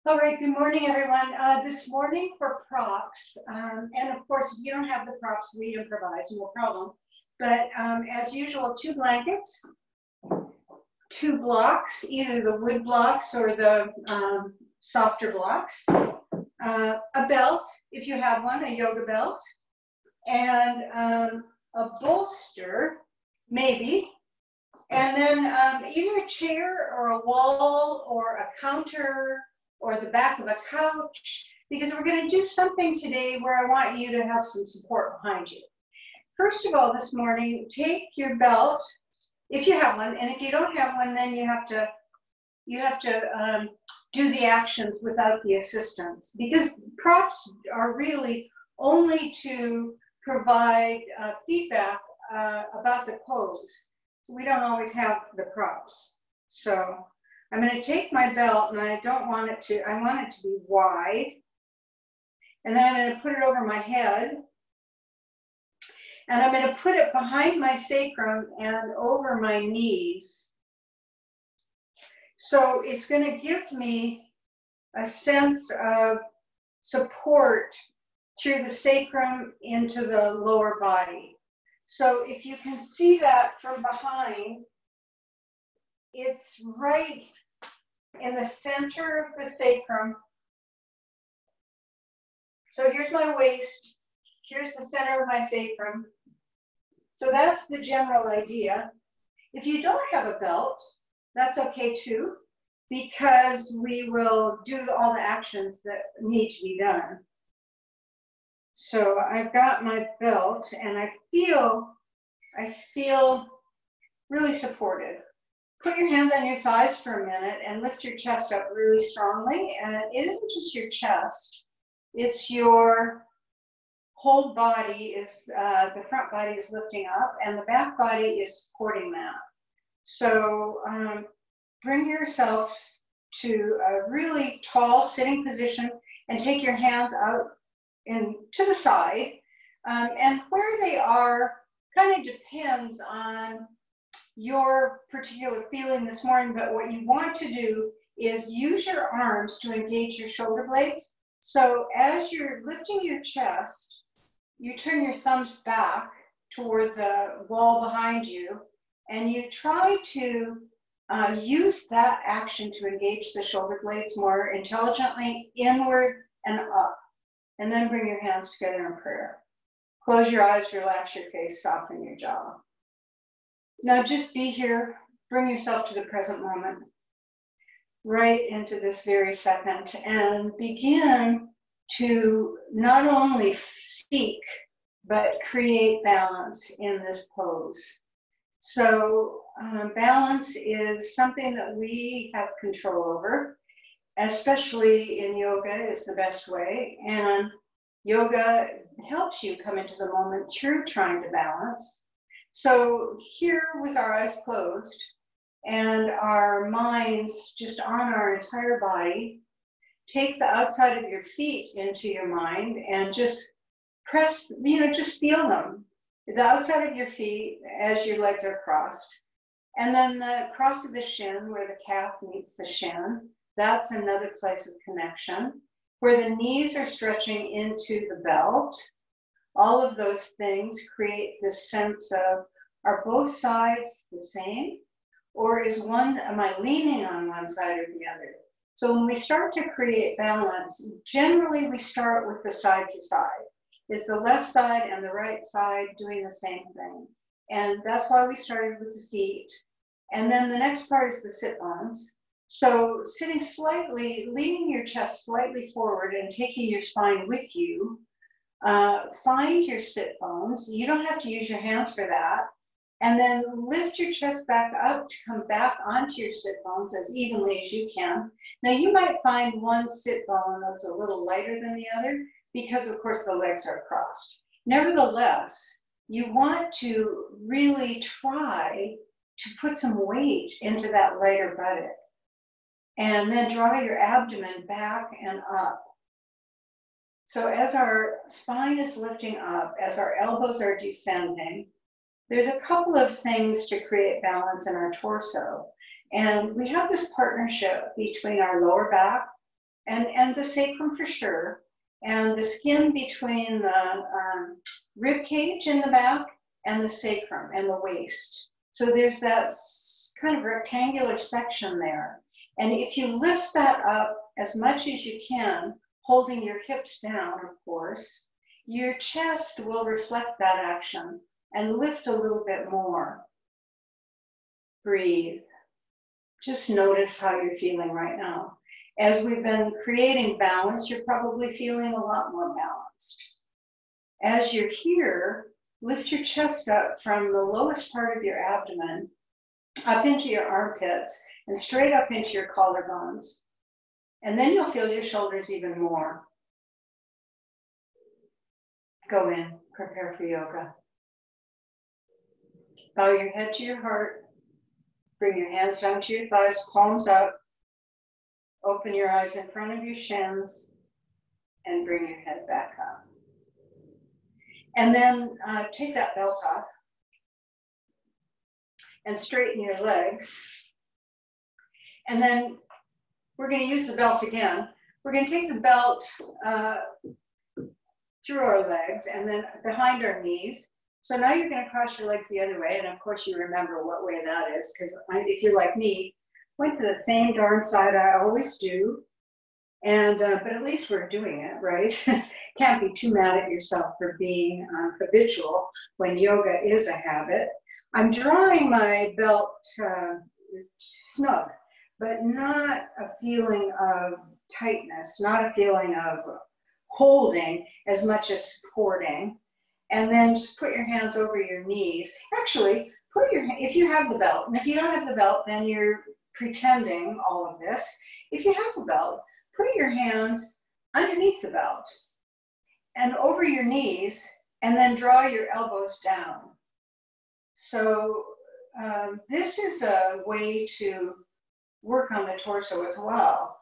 All right, good morning, everyone. This morning for props, and of course, if you don't have the props, we improvise, no problem. But as usual, 2 blankets, 2 blocks, either the wood blocks or the softer blocks, a belt, if you have one, a yoga belt, and a bolster, maybe, and then either a chair or a wall or a counter or the back of a couch, because we're going to do something today where I want you to have some support behind you. First of all, this morning, take your belt, if you have one, and if you don't have one, then you have to do the actions without the assistance, because props are really only to provide feedback about the pose. So we don't always have the props. So I'm going to take my belt, and I want it to be wide. And then I'm going to put it over my head. And I'm going to put it behind my sacrum and over my knees. So it's going to give me a sense of support through the sacrum into the lower body. So if you can see that from behind, it's right in the center of the sacrum. So here's my waist, here's the center of my sacrum. So that's the general idea. If you don't have a belt, that's okay too, because we will do all the actions that need to be done. So I've got my belt, and I feel really supported. Put your hands on your thighs for a minute and lift your chest up really strongly. And it isn't just your chest, it's your whole body is, the front body is lifting up and the back body is supporting that. So bring yourself to a really tall sitting position and take your hands out and to the side. And where they are kind of depends on your particular feeling this morning, but what you want to do is use your arms to engage your shoulder blades. So as you're lifting your chest, you turn your thumbs back toward the wall behind you, and you try to use that action to engage the shoulder blades more intelligently, inward and up, and then bring your hands together in prayer. Close your eyes, relax your face, soften your jaw. Now just be here, bring yourself to the present moment, right into this very second, and begin to not only seek, but create balance in this pose. So balance is something that we have control over, especially in yoga is the best way. And yoga helps you come into the moment through trying to balance. So here with our eyes closed and our minds just on our entire body, take the outside of your feet into your mind and just press, just feel them. The outside of your feet as your legs are crossed. And then the cross of the shin where the calf meets the shin, that's another place of connection. Where the knees are stretching into the belt. All of those things create this sense of, are both sides the same? Or am I leaning on one side or the other? So when we start to create balance, generally we start with the side to side. Is the left side and the right side doing the same thing? And that's why we started with the feet. And then the next part is the sit bones. So sitting slightly, leaning your chest slightly forward and taking your spine with you, find your sit bones. You don't have to use your hands for that. And then lift your chest back up to come back onto your sit bones as evenly as you can. Now you might find one sit bone that's a little lighter than the other because of course the legs are crossed. Nevertheless, you want to really try to put some weight into that lighter buttock. And then draw your abdomen back and up. So as our spine is lifting up, as our elbows are descending, there's a couple of things to create balance in our torso. And we have this partnership between our lower back and the sacrum for sure, and the skin between the rib cage in the back and the sacrum and the waist. So there's that kind of rectangular section there. And if you lift that up as much as you can, holding your hips down, of course, your chest will reflect that action and lift a little bit more. Breathe. Just notice how you're feeling right now. As we've been creating balance, you're probably feeling a lot more balanced. As you're here, lift your chest up from the lowest part of your abdomen up into your armpits and straight up into your collarbones. And then you'll feel your shoulders even more. Go in, prepare for yoga. Bow your head to your heart. Bring your hands down to your thighs, palms up. Open your eyes in front of your shins and bring your head back up. And then take that belt off and straighten your legs. And then we're going to use the belt again. We're going to take the belt through our legs and then behind our knees. So now you're going to cross your legs the other way. And of course you remember what way that is, because if you're like me, went to the same darn side I always do. And but at least we're doing it, right? Can't be too mad at yourself for being habitual when yoga is a habit. I'm drawing my belt snug, but not a feeling of tightness, not a feeling of holding as much as supporting. And then just put your hands over your knees. Actually, if you have the belt, and if you don't have the belt, then you're pretending all of this. If you have the belt, put your hands underneath the belt and over your knees, and then draw your elbows down. So this is a way to work on the torso as well.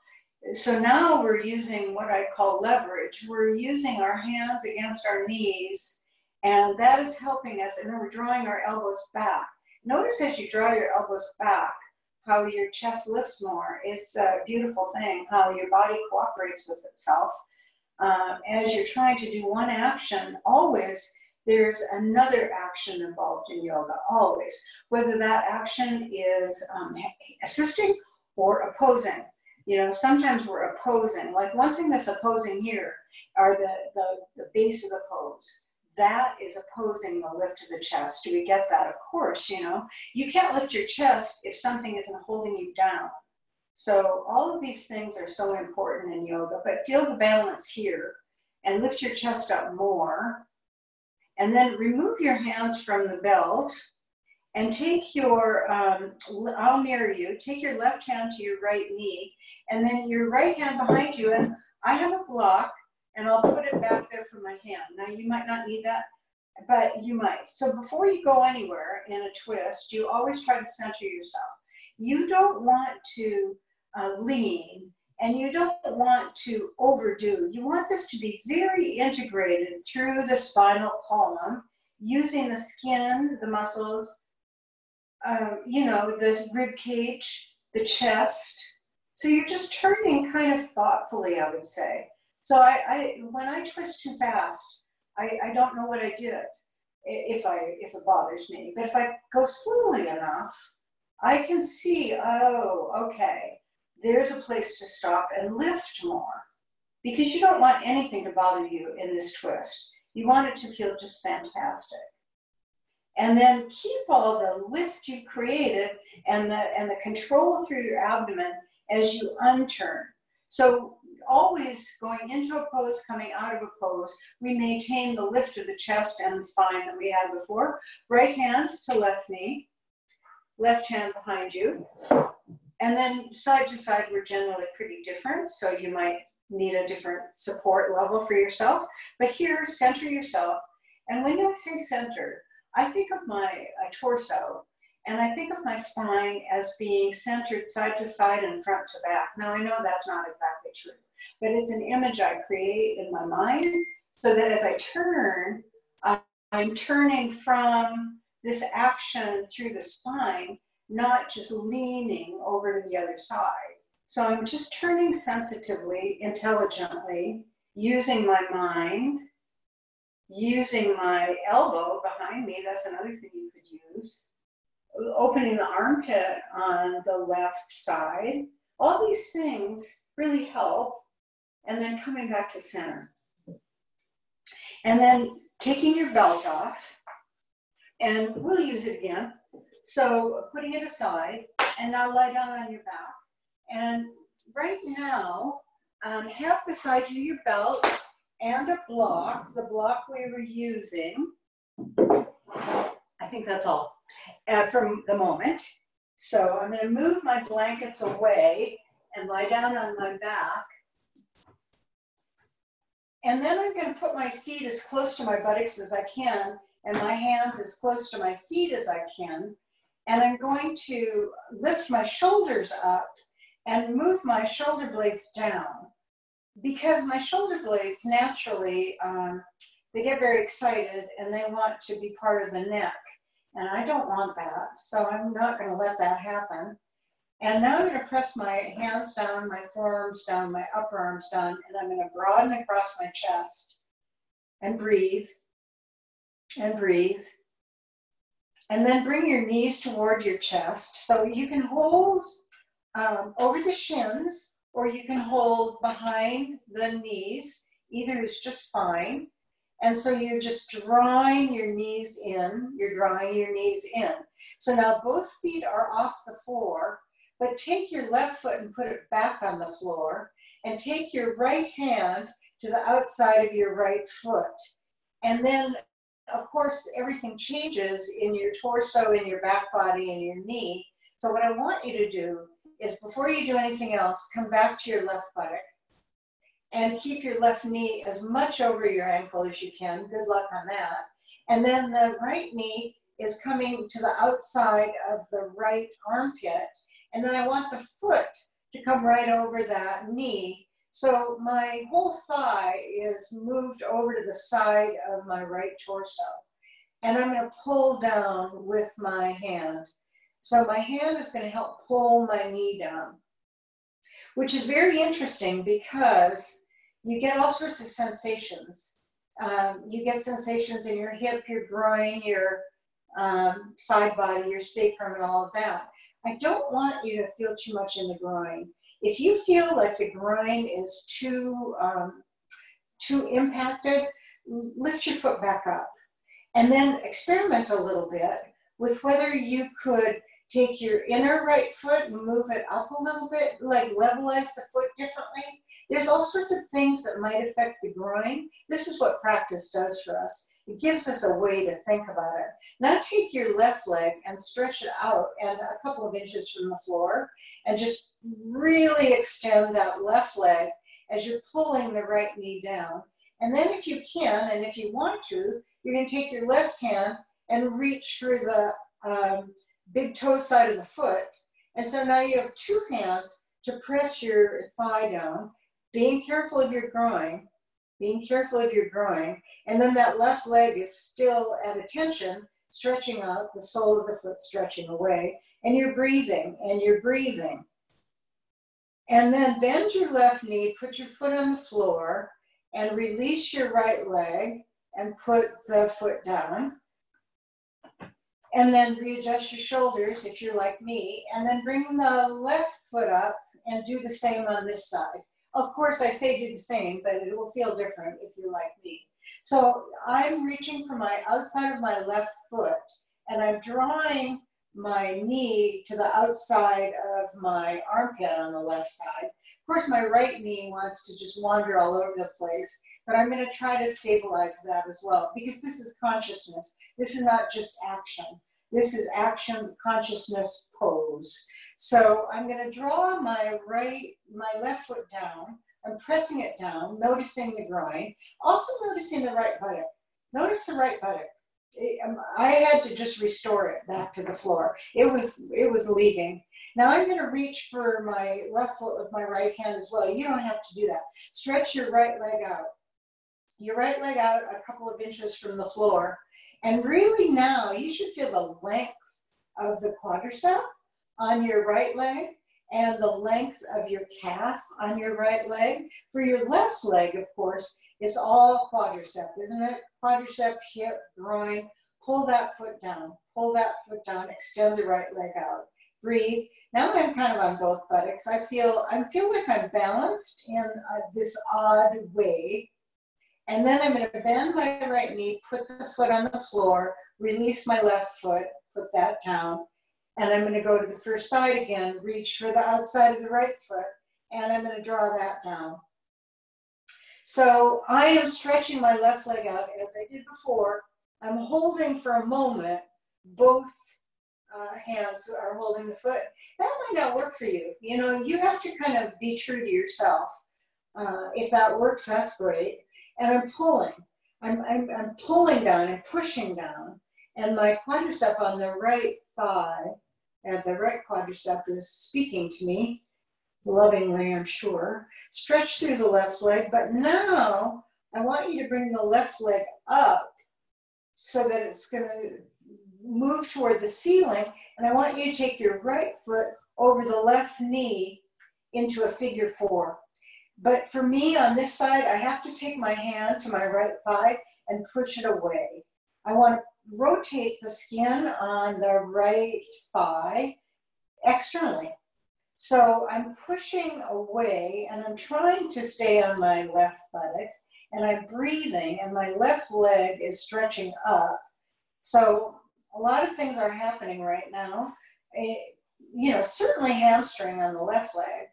So now we're using what I call leverage. We're using our hands against our knees, and that is helping us. And then we're drawing our elbows back. Notice as you draw your elbows back, how your chest lifts more. It's a beautiful thing, how your body cooperates with itself. As you're trying to do one action, always there's another action involved in yoga, always. Whether that action is assisting or opposing. You know, sometimes we're opposing. Like one thing that's opposing here are the base of the pose. That is opposing the lift of the chest. Do we get that? Of course, you know. You can't lift your chest if something isn't holding you down. So all of these things are so important in yoga, but feel the balance here and lift your chest up more. And then remove your hands from the belt and take your, I'll mirror you, take your left hand to your right knee and then your right hand behind you. And I have a block and I'll put it back there for my hand. Now you might not need that, but you might. So before you go anywhere in a twist, you always try to center yourself. You don't want to lean and you don't want to overdo. You want this to be very integrated through the spinal column, using the skin, the muscles, you know, the rib cage, the chest. So you're just turning kind of thoughtfully, I would say. So when I twist too fast, I don't know what I did if it bothers me. But if I go slowly enough, I can see, oh, okay, there's a place to stop and lift more. Because you don't want anything to bother you in this twist. You want it to feel just fantastic. And then keep all the lift you created and the control through your abdomen as you unturn. So always going into a pose, coming out of a pose, we maintain the lift of the chest and the spine that we had before. Right hand to left knee, left hand behind you. And then side to side, we're generally pretty different. So you might need a different support level for yourself. But here, center yourself. And when I say center, I think of my torso, and I think of my spine as being centered side to side and front to back. Now, I know that's not exactly true, but it's an image I create in my mind so that as I turn, I'm turning from this action through the spine, not just leaning over to the other side. So I'm just turning sensitively, intelligently, using my mind, using my elbow behind me. That's another thing you could use. Opening the armpit on the left side. All these things really help. And then coming back to center. And then taking your belt off. And we'll use it again. So putting it aside. And now lie down on your back. And right now, have beside you your belt and a block, the block we were using. I think that's all from the moment. So I'm going to move my blankets away and lie down on my back. And then I'm going to put my feet as close to my buttocks as I can and my hands as close to my feet as I can. And I'm going to lift my shoulders up and move my shoulder blades down. Because my shoulder blades naturally, they get very excited and they want to be part of the neck. And I don't want that, so I'm not going to let that happen. And now I'm going to press my hands down, my forearms down, my upper arms down, and I'm going to broaden across my chest and breathe and breathe. And then bring your knees toward your chest. So you can hold over the shins or you can hold behind the knees. Either is just fine. And so you're just drawing your knees in. You're drawing your knees in. So now both feet are off the floor, but take your left foot and put it back on the floor and take your right hand to the outside of your right foot. And then, of course, everything changes in your torso, in your back body, and your knee. So what I want you to do is before you do anything else, come back to your left buttock and keep your left knee as much over your ankle as you can. Good luck on that. And then the right knee is coming to the outside of the right armpit. And then I want the foot to come right over that knee. So my whole thigh is moved over to the side of my right torso. And I'm going to pull down with my hand. So my hand is going to help pull my knee down, which is very interesting because you get all sorts of sensations. You get sensations in your hip, your groin, your side body, your sacrum, and all of that. I don't want you to feel too much in the groin. If you feel like the groin is too impacted, lift your foot back up. And then experiment a little bit with whether you could take your inner right foot and move it up a little bit, like levelize the foot differently. There's all sorts of things that might affect the groin. This is what practice does for us. It gives us a way to think about it. Now take your left leg and stretch it out and a couple of inches from the floor and just really extend that left leg as you're pulling the right knee down. And then if you can, and if you want to, you're going to take your left hand and reach for the big toe side of the foot. And so now you have two hands to press your thigh down, being careful of your groin, and then that left leg is still at attention, stretching out, the sole of the foot stretching away, and you're breathing, And then bend your left knee, put your foot on the floor, and release your right leg, and put the foot down. And then readjust your shoulders if you're like me, and then bring the left foot up and do the same on this side. Of course, I say do the same, but it will feel different if you're like me. So I'm reaching for my outside of my left foot, and I'm drawing my knee to the outside of my armpit on the left side. Of course, my right knee wants to just wander all over the place, but I'm going to try to stabilize that as well, because this is consciousness. This is not just action. This is action, consciousness, pose. So I'm going to draw my left foot down. I'm pressing it down, noticing the groin, also noticing the right buttock. Notice the right buttock. I had to just restore it back to the floor. It was leaving. Now I'm going to reach for my left foot with my right hand as well. You don't have to do that. Stretch your right leg out. Your right leg out a couple of inches from the floor. And really now you should feel the length of the quadricep on your right leg. and the length of your calf on your right leg. For your left leg, of course, it's all quadricep, isn't it? Quadricep, hip, groin. Pull that foot down, extend the right leg out. Breathe. Now I'm kind of on both buttocks. I feel like I'm balanced in this odd way. And then I'm going to bend my right knee, put the foot on the floor, release my left foot, put that down. And I'm going to go to the first side again, reach for the outside of the right foot, and I'm going to draw that down. So I am stretching my left leg out as I did before. I'm holding for a moment, both hands are holding the foot. That might not work for you. You know, you have to kind of be true to yourself. If that works, that's great. And I'm pulling. I'm pulling down and pushing down. And my quadricep on the right thigh, and the right quadricep is speaking to me, lovingly, I'm sure. Stretch through the left leg, but now I want you to bring the left leg up so that it's going to move toward the ceiling, and I want you to take your right foot over the left knee into a figure four. But for me on this side, I have to take my hand to my right thigh and push it away. I want to rotate the skin on the right thigh externally. So I'm pushing away and I'm trying to stay on my left buttock, and I'm breathing and my left leg is stretching up. So a lot of things are happening right now. You know, certainly hamstring on the left leg.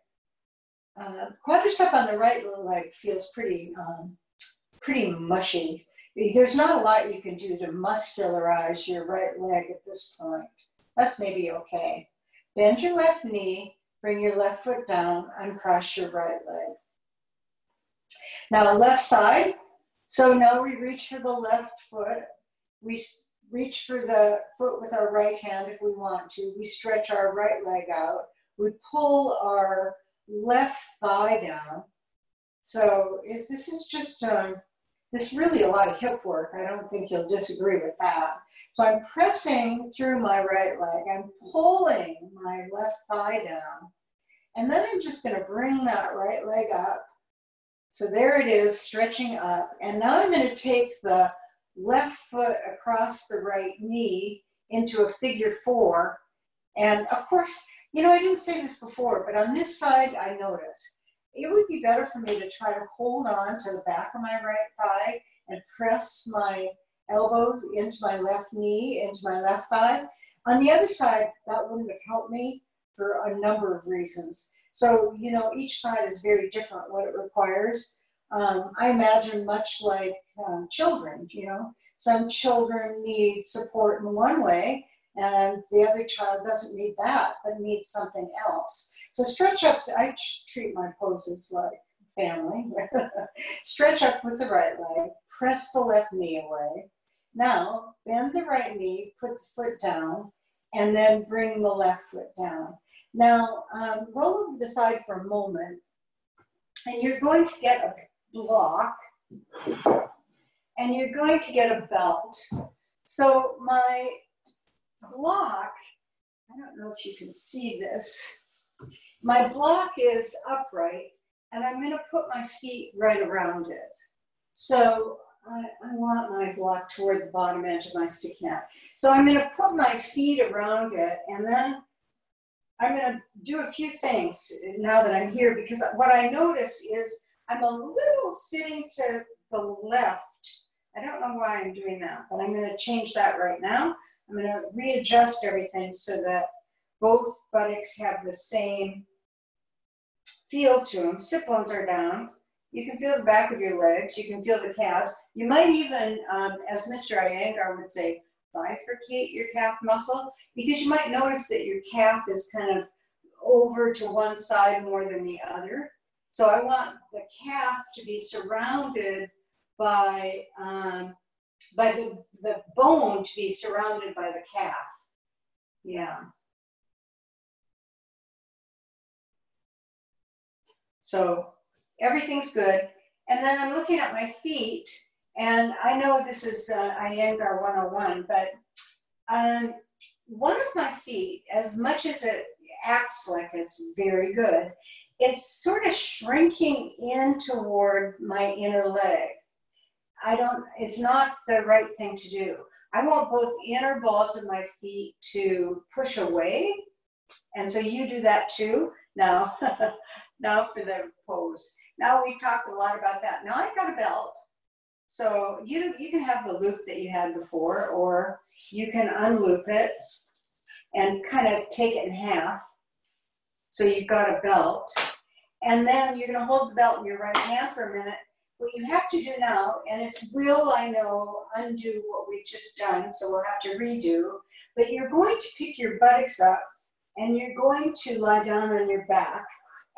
Quadricep on the right leg feels pretty mushy. There's not a lot you can do to muscularize your right leg at this point. That's maybe okay. Bend your left knee, bring your left foot down, uncross your right leg. Now left side. So now we reach for the left foot. We reach for the foot with our right hand if we want to. We stretch our right leg out. We pull our left thigh down. So this is just, this is really a lot of hip work. I don't think you'll disagree with that. So I'm pressing through my right leg. I'm pulling my left thigh down. And then I'm just going to bring that right leg up. So there it is, stretching up. And now I'm going to take the left foot across the right knee into a figure four. And of course, you know, I didn't say this before, but on this side, I noticed it would be better for me to try to hold on to the back of my right thigh and press my elbow into my left knee, into my left thigh. On the other side, that wouldn't have helped me for a number of reasons. So, you know, each side is very different what it requires. I imagine much like children, you know, some children need support in one way, and the other child doesn't need that, but needs something else. So stretch up, I treat my poses like family. Stretch up with the right leg, press the left knee away. Now, bend the right knee, put the foot down, and then bring the left foot down. Now, roll over the side for a moment, and you're going to get a block, and you're going to get a belt. So my block, I don't know if you can see this, my block is upright, and I'm going to put my feet right around it. So I want my block toward the bottom edge of my sticky mat. So I'm going to put my feet around it, and then I'm going to do a few things now that I'm here, because what I notice is I'm a little sitting to the left. I don't know why I'm doing that, but I'm going to change that right now. I'm going to readjust everything so that both buttocks have the same feel to them. Sit bones are down. You can feel the back of your legs. You can feel the calves. You might even, as Mr. Iyengar would say, bifurcate your calf muscle, because you might notice that your calf is kind of over to one side more than the other. So I want the calf to be surrounded by the bone to be surrounded by the calf. Yeah. So everything's good. And then I'm looking at my feet, and I know this is Iyengar 101, but one of my feet, as much as it acts like it's very good. It's sort of shrinking in toward my inner leg. It's not the right thing to do. I want both inner balls of my feet to push away. And so you do that too. Now, now for the pose. Now we talked a lot about that. Now I've got a belt. So you can have the loop that you had before, or you can unloop it and kind of take it in half. So you've got a belt. And then you're going to hold the belt in your right hand for a minute. What you have to do now, and I know, undo what we've just done, so we'll have to redo, but you're going to pick your buttocks up and you're going to lie down on your back.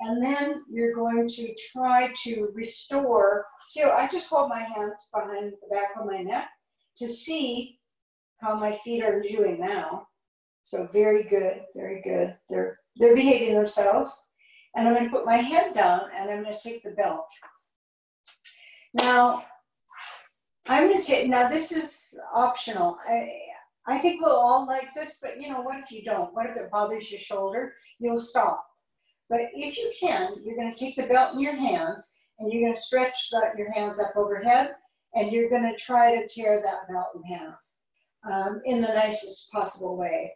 And then you're going to try to restore. So I just hold my hands behind the back of my neck to see how my feet are doing now. So very good, very good. They're behaving themselves. And I'm going to put my head down and I'm going to take the belt. Now, now this is optional. I think we'll all like this, but you know, what if you don't? What if it bothers your shoulder? You'll stop. But if you can, you're going to take the belt in your hands and you're going to stretch your hands up overhead and you're going to try to tear that belt in half in the nicest possible way.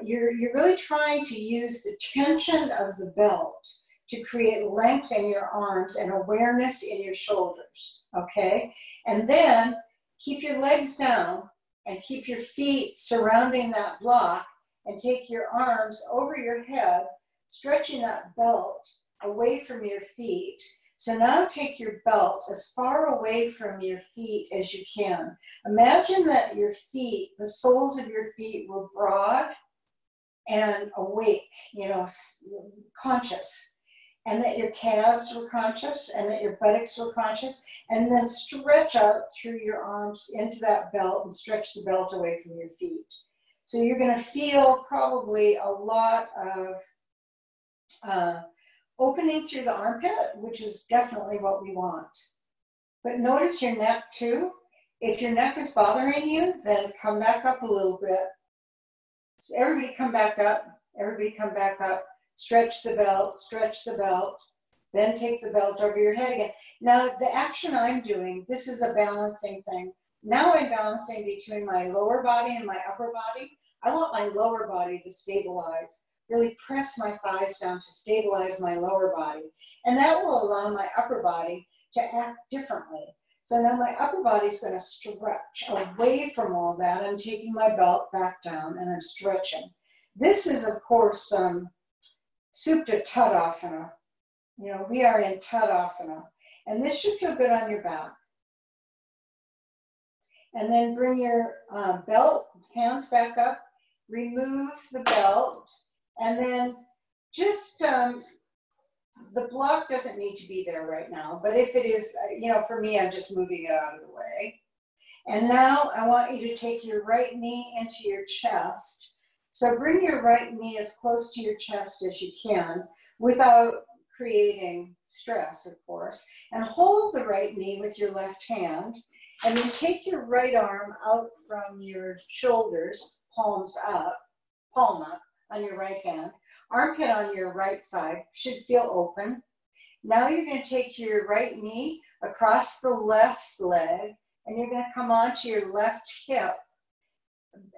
You're really trying to use the tension of the belt to create length in your arms and awareness in your shoulders, okay? And then keep your legs down and keep your feet surrounding that block and take your arms over your head, stretching that belt away from your feet. So now take your belt as far away from your feet as you can. Imagine that your feet, the soles of your feet were broad and awake, you know, conscious. And that your calves were conscious and that your buttocks were conscious. And then stretch out through your arms into that belt and stretch the belt away from your feet. So you're going to feel probably a lot of opening through the armpit, which is definitely what we want. But notice your neck too. If your neck is bothering you, then come back up a little bit. So everybody come back up. Everybody come back up. Stretch the belt, then take the belt over your head again. Now, the action I'm doing, this is a balancing thing. Now I'm balancing between my lower body and my upper body. I want my lower body to stabilize, really press my thighs down to stabilize my lower body. And that will allow my upper body to act differently. So now my upper body is going to stretch away from all that. I'm taking my belt back down and I'm stretching. This is, of course, Supta Tadasana. You know, we are in Tadasana. And this should feel good on your back. And then bring your belt, hands back up, remove the belt, and then just, the block doesn't need to be there right now, but if it is, you know, for me, I'm just moving it out of the way. And now I want you to take your right knee into your chest. So bring your right knee as close to your chest as you can without creating stress, of course. And hold the right knee with your left hand. And then take your right arm out from your shoulders, palm up on your right hand. Armpit on your right side should feel open. Now you're going to take your right knee across the left leg and you're going to come onto your left hip.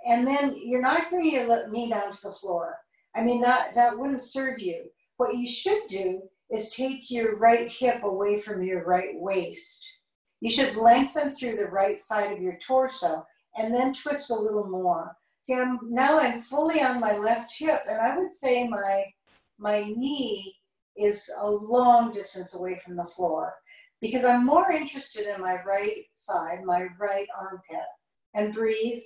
And then you're not bringing your knee down to the floor. I mean, that wouldn't serve you. What you should do is take your right hip away from your right waist. You should lengthen through the right side of your torso and then twist a little more. See, now I'm fully on my left hip, and I would say my knee is a long distance away from the floor because I'm more interested in my right side, my right armpit. And breathe.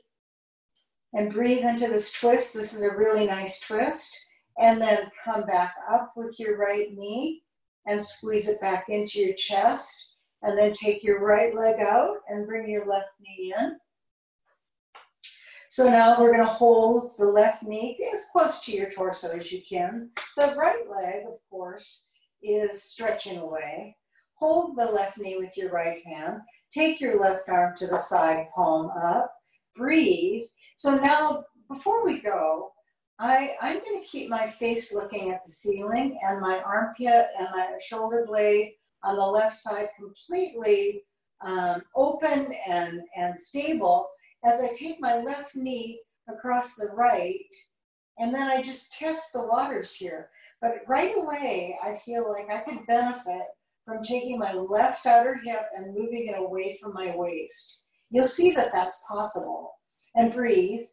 And breathe into this twist. This is a really nice twist. And then come back up with your right knee and squeeze it back into your chest. And then take your right leg out and bring your left knee in. So now we're going to hold the left knee as close to your torso as you can. The right leg, of course, is stretching away. Hold the left knee with your right hand. Take your left arm to the side, palm up. Breathe. So now, before we go, I'm going to keep my face looking at the ceiling and my armpit and my shoulder blade on the left side completely open and stable as I take my left knee across the right, and then I just test the waters here. But right away, I feel like I could benefit from taking my left outer hip and moving it away from my waist. You'll see that that's possible. And breathe.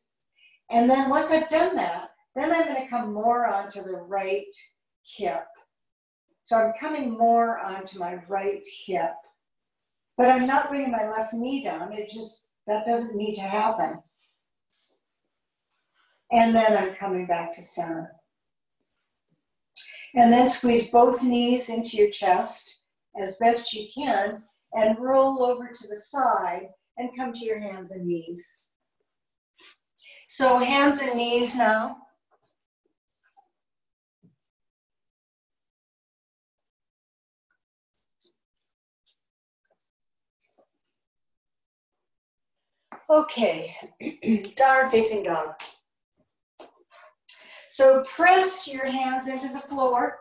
And then once I've done that, then I'm going to come more onto the right hip. So I'm coming more onto my right hip. But I'm not bringing my left knee down. That doesn't need to happen. And then I'm coming back to center. And then squeeze both knees into your chest as best you can and roll over to the side and come to your hands and knees. So hands and knees now. Okay, downward facing dog. So press your hands into the floor.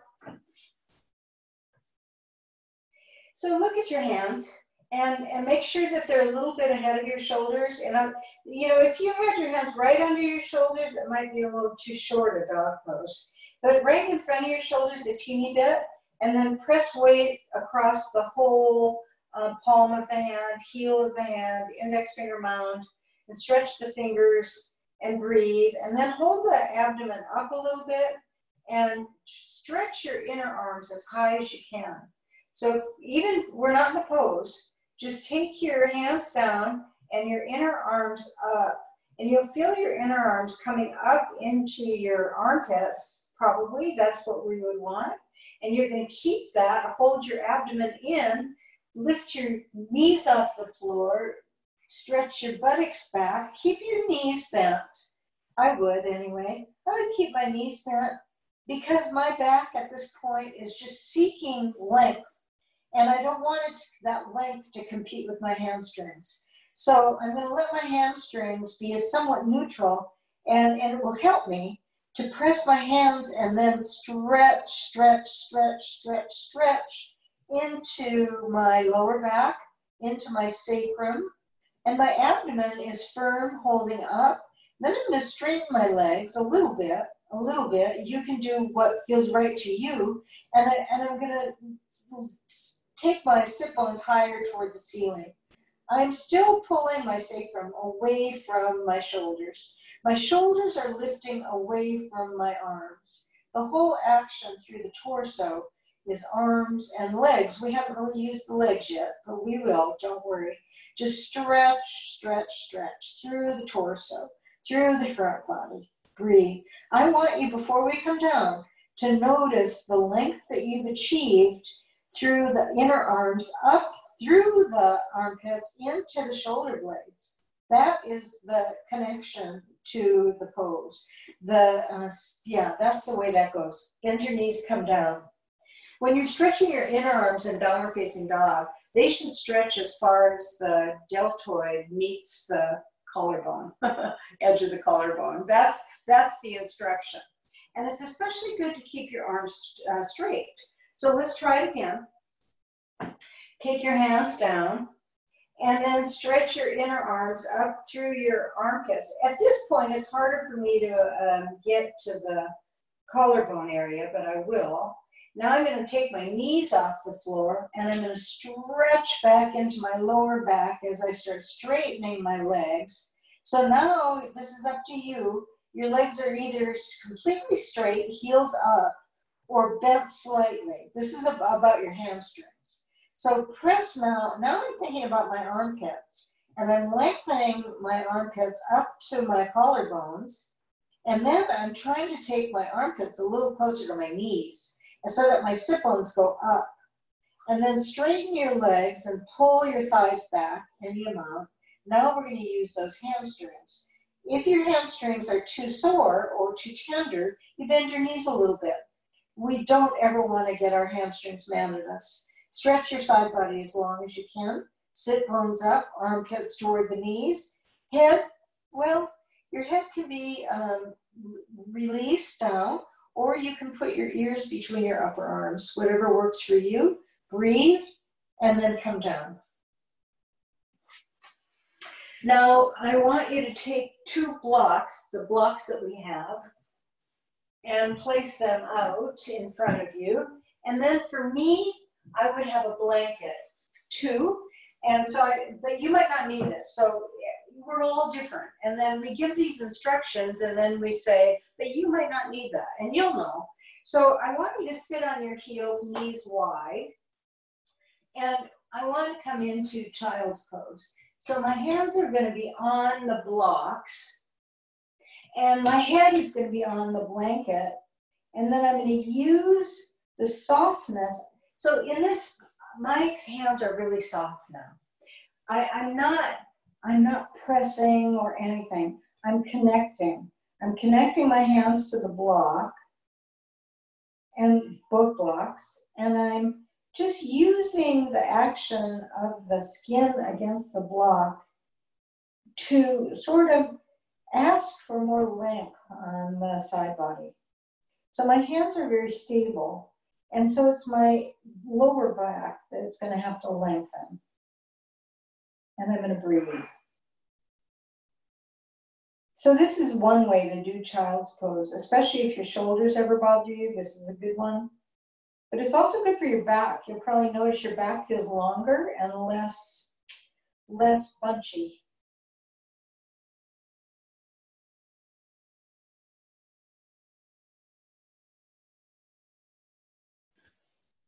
So look at your hands and make sure that they're a little bit ahead of your shoulders. And if you had your hands right under your shoulders, it might be a little too short a dog pose. But right in front of your shoulders a teeny bit, and then press weight across the whole palm of the hand, heel of the hand, index finger mound, and stretch the fingers and breathe. And then hold the abdomen up a little bit and stretch your inner arms as high as you can. So even we're not in a pose, just take your hands down and your inner arms up, and you'll feel your inner arms coming up into your armpits, probably, that's what we would want. And you're going to keep that, hold your abdomen in, lift your knees off the floor, stretch your buttocks back, keep your knees bent. I would anyway. I would keep my knees bent because my back at this point is just seeking length. And I don't want that length to compete with my hamstrings. So I'm going to let my hamstrings be somewhat neutral, and it will help me to press my hands and then stretch, stretch, stretch, stretch, stretch into my lower back, into my sacrum, and my abdomen is firm, holding up. Then I'm going to straighten my legs a little bit. You can do what feels right to you, and I'm going to take my sit bones higher toward the ceiling. I'm still pulling my sacrum away from my shoulders. My shoulders are lifting away from my arms. The whole action through the torso is arms and legs. We haven't really used the legs yet, but we will, don't worry. Just stretch, stretch, stretch through the torso, through the front body. Breathe. I want you, before we come down, to notice the length that you've achieved through the inner arms, up through the armpits, into the shoulder blades. That is the connection to the pose. That's the way that goes. Bend your knees, come down. When you're stretching your inner arms in downward facing dog, they should stretch as far as the deltoid meets the collarbone, edge of the collarbone. That's the instruction. And it's especially good to keep your arms straight. So let's try it again. Take your hands down and then stretch your inner arms up through your armpits. At this point, it's harder for me to get to the collarbone area, but I will. Now I'm going to take my knees off the floor and I'm going to stretch back into my lower back as I start straightening my legs. So now this is up to you. Your legs are either completely straight, heels up, or bent slightly. This is about your hamstrings. So press now. Now I'm thinking about my armpits, and I'm lengthening my armpits up to my collarbones, and then I'm trying to take my armpits a little closer to my knees, and so that my sit bones go up. And then straighten your legs and pull your thighs back any amount. Now we're going to use those hamstrings. If your hamstrings are too sore or too tender, you bend your knees a little bit. We don't ever want to get our hamstrings mad at us. Stretch your side body as long as you can. Sit bones up, armpits toward the knees. Head, well, Your head can be released down, or you can put your ears between your upper arms, whatever works for you. Breathe, and then come down. Now, I want you to take 2 blocks, the blocks that we have, and place them out in front of you. And then for me, I would have a blanket, 2. And so, but you might not need this. So we're all different. And then we give these instructions, and then we say, but you might not need that, and you'll know. So I want you to sit on your heels, knees wide. And I want to come into child's pose. So my hands are going to be on the blocks, and my head is going to be on the blanket, and then I'm going to use the softness. So in this, my hands are really soft now. I'm not pressing or anything. I'm connecting. I'm connecting my hands to the block, and both blocks, and I'm just using the action of the skin against the block to sort of ask for more length on the side body. So my hands are very stable, and so it's my lower back that's going to have to lengthen. And I'm going to breathe. So this is one way to do child's pose, especially if your shoulders ever bother you. This is a good one. But it's also good for your back. You'll probably notice your back feels longer and less bunchy.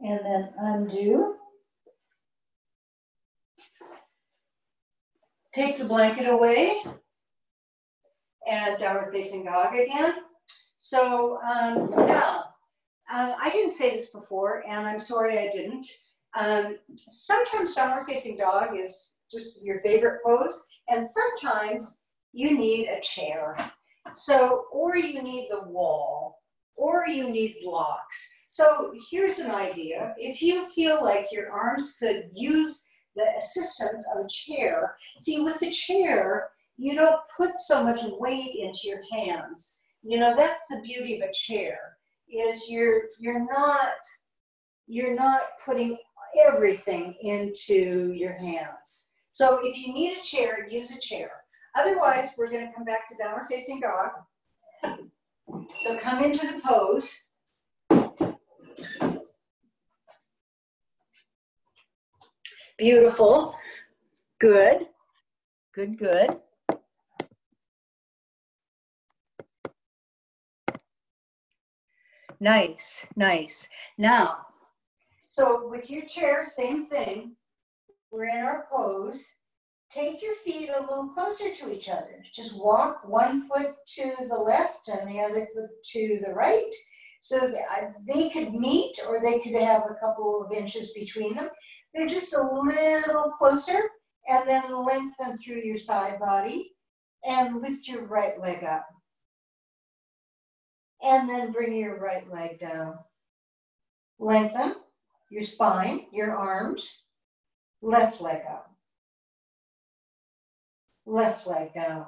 And then undo. Take the blanket away. And downward facing dog again. So now, I didn't say this before, and I'm sorry I didn't. Sometimes downward facing dog is just your favorite pose, and sometimes you need a chair. So, or you need the wall, or you need blocks. So here's an idea. If you feel like your arms could use the assistance of a chair, see, with the chair, you don't put so much weight into your hands. You know, that's the beauty of a chair, is you're not putting everything into your hands. So if you need a chair, use a chair. Otherwise, we're going to come back to downward facing dog. So come into the pose. Beautiful. Good. Good, good. Nice, nice. Now, so with your chair, same thing. We're in our pose. Take your feet a little closer to each other. Just walk one foot to the left and the other foot to the right. So that they could meet, or they could have a couple of inches between them. They're just a little closer, and then lengthen through your side body and lift your right leg up. And then bring your right leg down. Lengthen your spine, your arms, left leg up. Left leg down.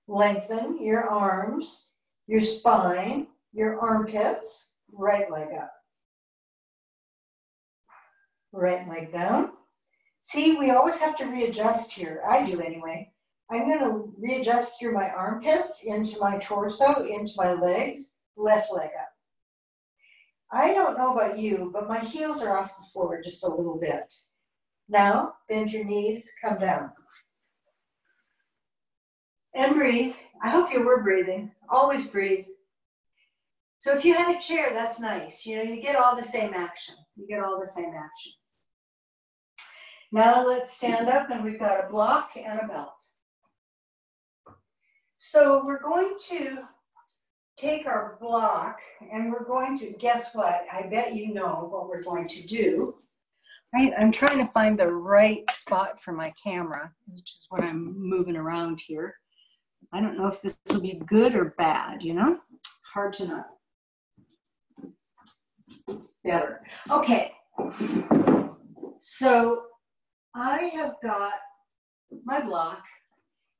Lengthen your arms, your spine, your armpits, right leg up. Right leg down. See, we always have to readjust here. I do anyway. I'm going to readjust through my armpits, into my torso, into my legs, left leg up. I don't know about you, but my heels are off the floor just a little bit. Now, bend your knees, come down. And breathe. I hope you were breathing. Always breathe. So if you had a chair, that's nice. You know, you get all the same action. You get all the same action. Now let's stand up, and we've got a block and a belt. So we're going to take our block, and we're going to, guess what? I bet you know what we're going to do. I'm trying to find the right spot for my camera, which is what I'm moving around here. I don't know if this will be good or bad, you know? Hard to know. Better. Okay. So I have got my block,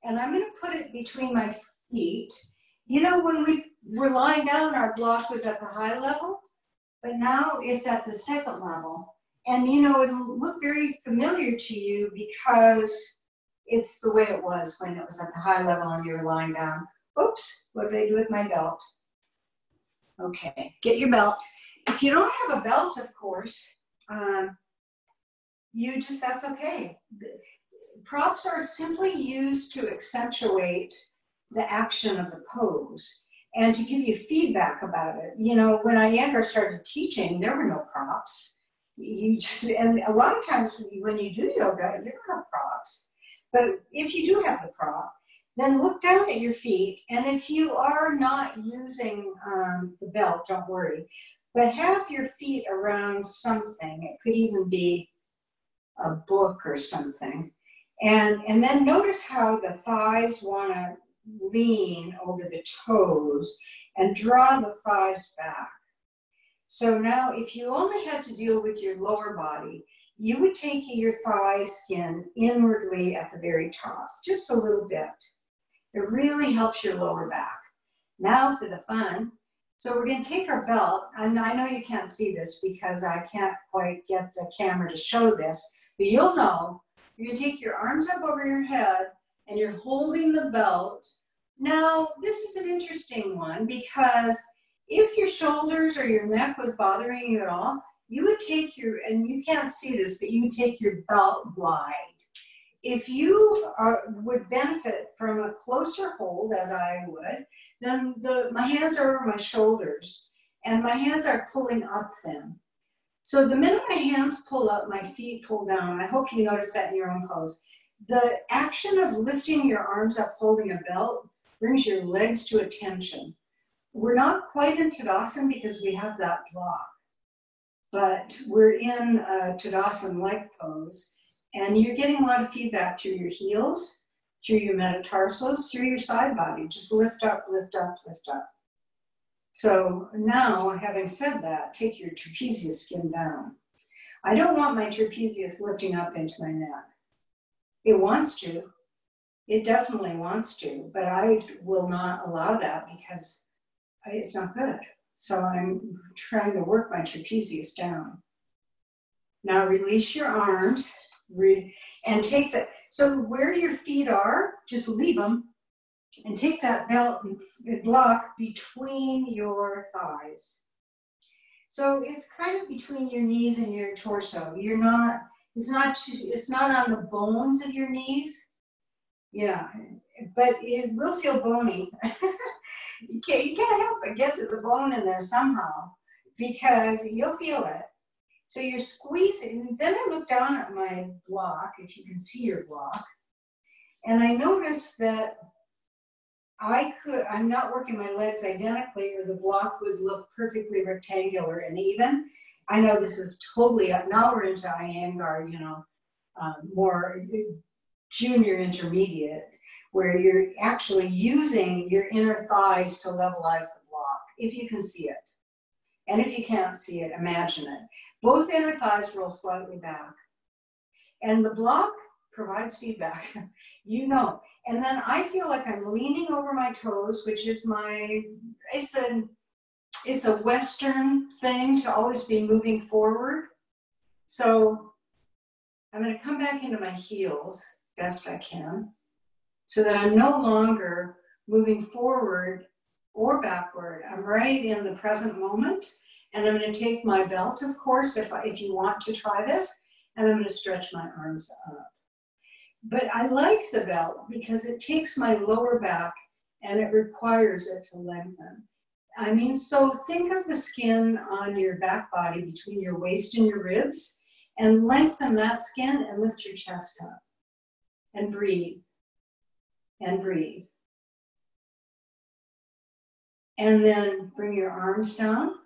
and I'm going to put it between my feet. You know, when we were lying down, our block was at the high level, but now it's at the second level. And you know, it'll look very familiar to you because it's the way it was when it was at the high level and you were lying down. Oops, what did I do with my belt? Okay, get your belt. If you don't have a belt, of course, that's okay. Props are simply used to accentuate the action of the pose and to give you feedback about it. You know, when I younger started teaching, there were no props. And a lot of times when you do yoga, you don't have props. But if you do have the prop, then look down at your feet. And if you are not using the belt, don't worry. But have your feet around something. It could even be a book or something. And then notice how the thighs want to lean over the toes and draw the thighs back. So now if you only had to deal with your lower body, you would take your thigh skin inwardly at the very top, just a little bit. It really helps your lower back. Now for the fun. So we're going to take our belt, and I know you can't see this because I can't quite get the camera to show this, but you'll know. You're going to take your arms up over your head, and you're holding the belt. Now, this is an interesting one because if your shoulders or your neck was bothering you at all, you would take and you can't see this, but you would take your belt wide. If you would benefit from a closer hold, as I would, then my hands are over my shoulders, and my hands are pulling up then. So the minute my hands pull up, my feet pull down. I hope you notice that in your own pose. The action of lifting your arms up, holding a belt, brings your legs to attention. We're not quite in Tadasana because we have that block, but we're in a Tadasana-like pose, and you're getting a lot of feedback through your heels, through your metatarsals, through your side body. Just lift up, lift up, lift up. So now, having said that, take your trapezius skin down. I don't want my trapezius lifting up into my neck. It wants to. It definitely wants to, but I will not allow that because it's not good. So I'm trying to work my trapezius down. Now release your arms and take the, so where your feet are, just leave them and take that belt and block between your thighs. So it's kind of between your knees and your torso. It's not on the bones of your knees. Yeah, but it will feel bony. You can't help but get to the bone in there somehow because you'll feel it. So you're squeezing, and then I look down at my block, if you can see your block, and I notice that I'm not working my legs identically or the block would look perfectly rectangular and even. I know this is totally, now we're into Iyengar, you know, more junior intermediate, where you're actually using your inner thighs to levelize the block, if you can see it. And if you can't see it, imagine it. Both inner thighs roll slightly back. And the block provides feedback, you know. And then I feel like I'm leaning over my toes, which is it's a Western thing to always be moving forward. So I'm going to come back into my heels best I can so that I'm no longer moving forward or backward. I'm right in the present moment. And I'm going to take my belt, of course, if you want to try this, and I'm going to stretch my arms up. But I like the belt because it takes my lower back and it requires it to lengthen. I mean, so think of the skin on your back body between your waist and your ribs and lengthen that skin and lift your chest up and breathe and breathe. And then bring your arms down.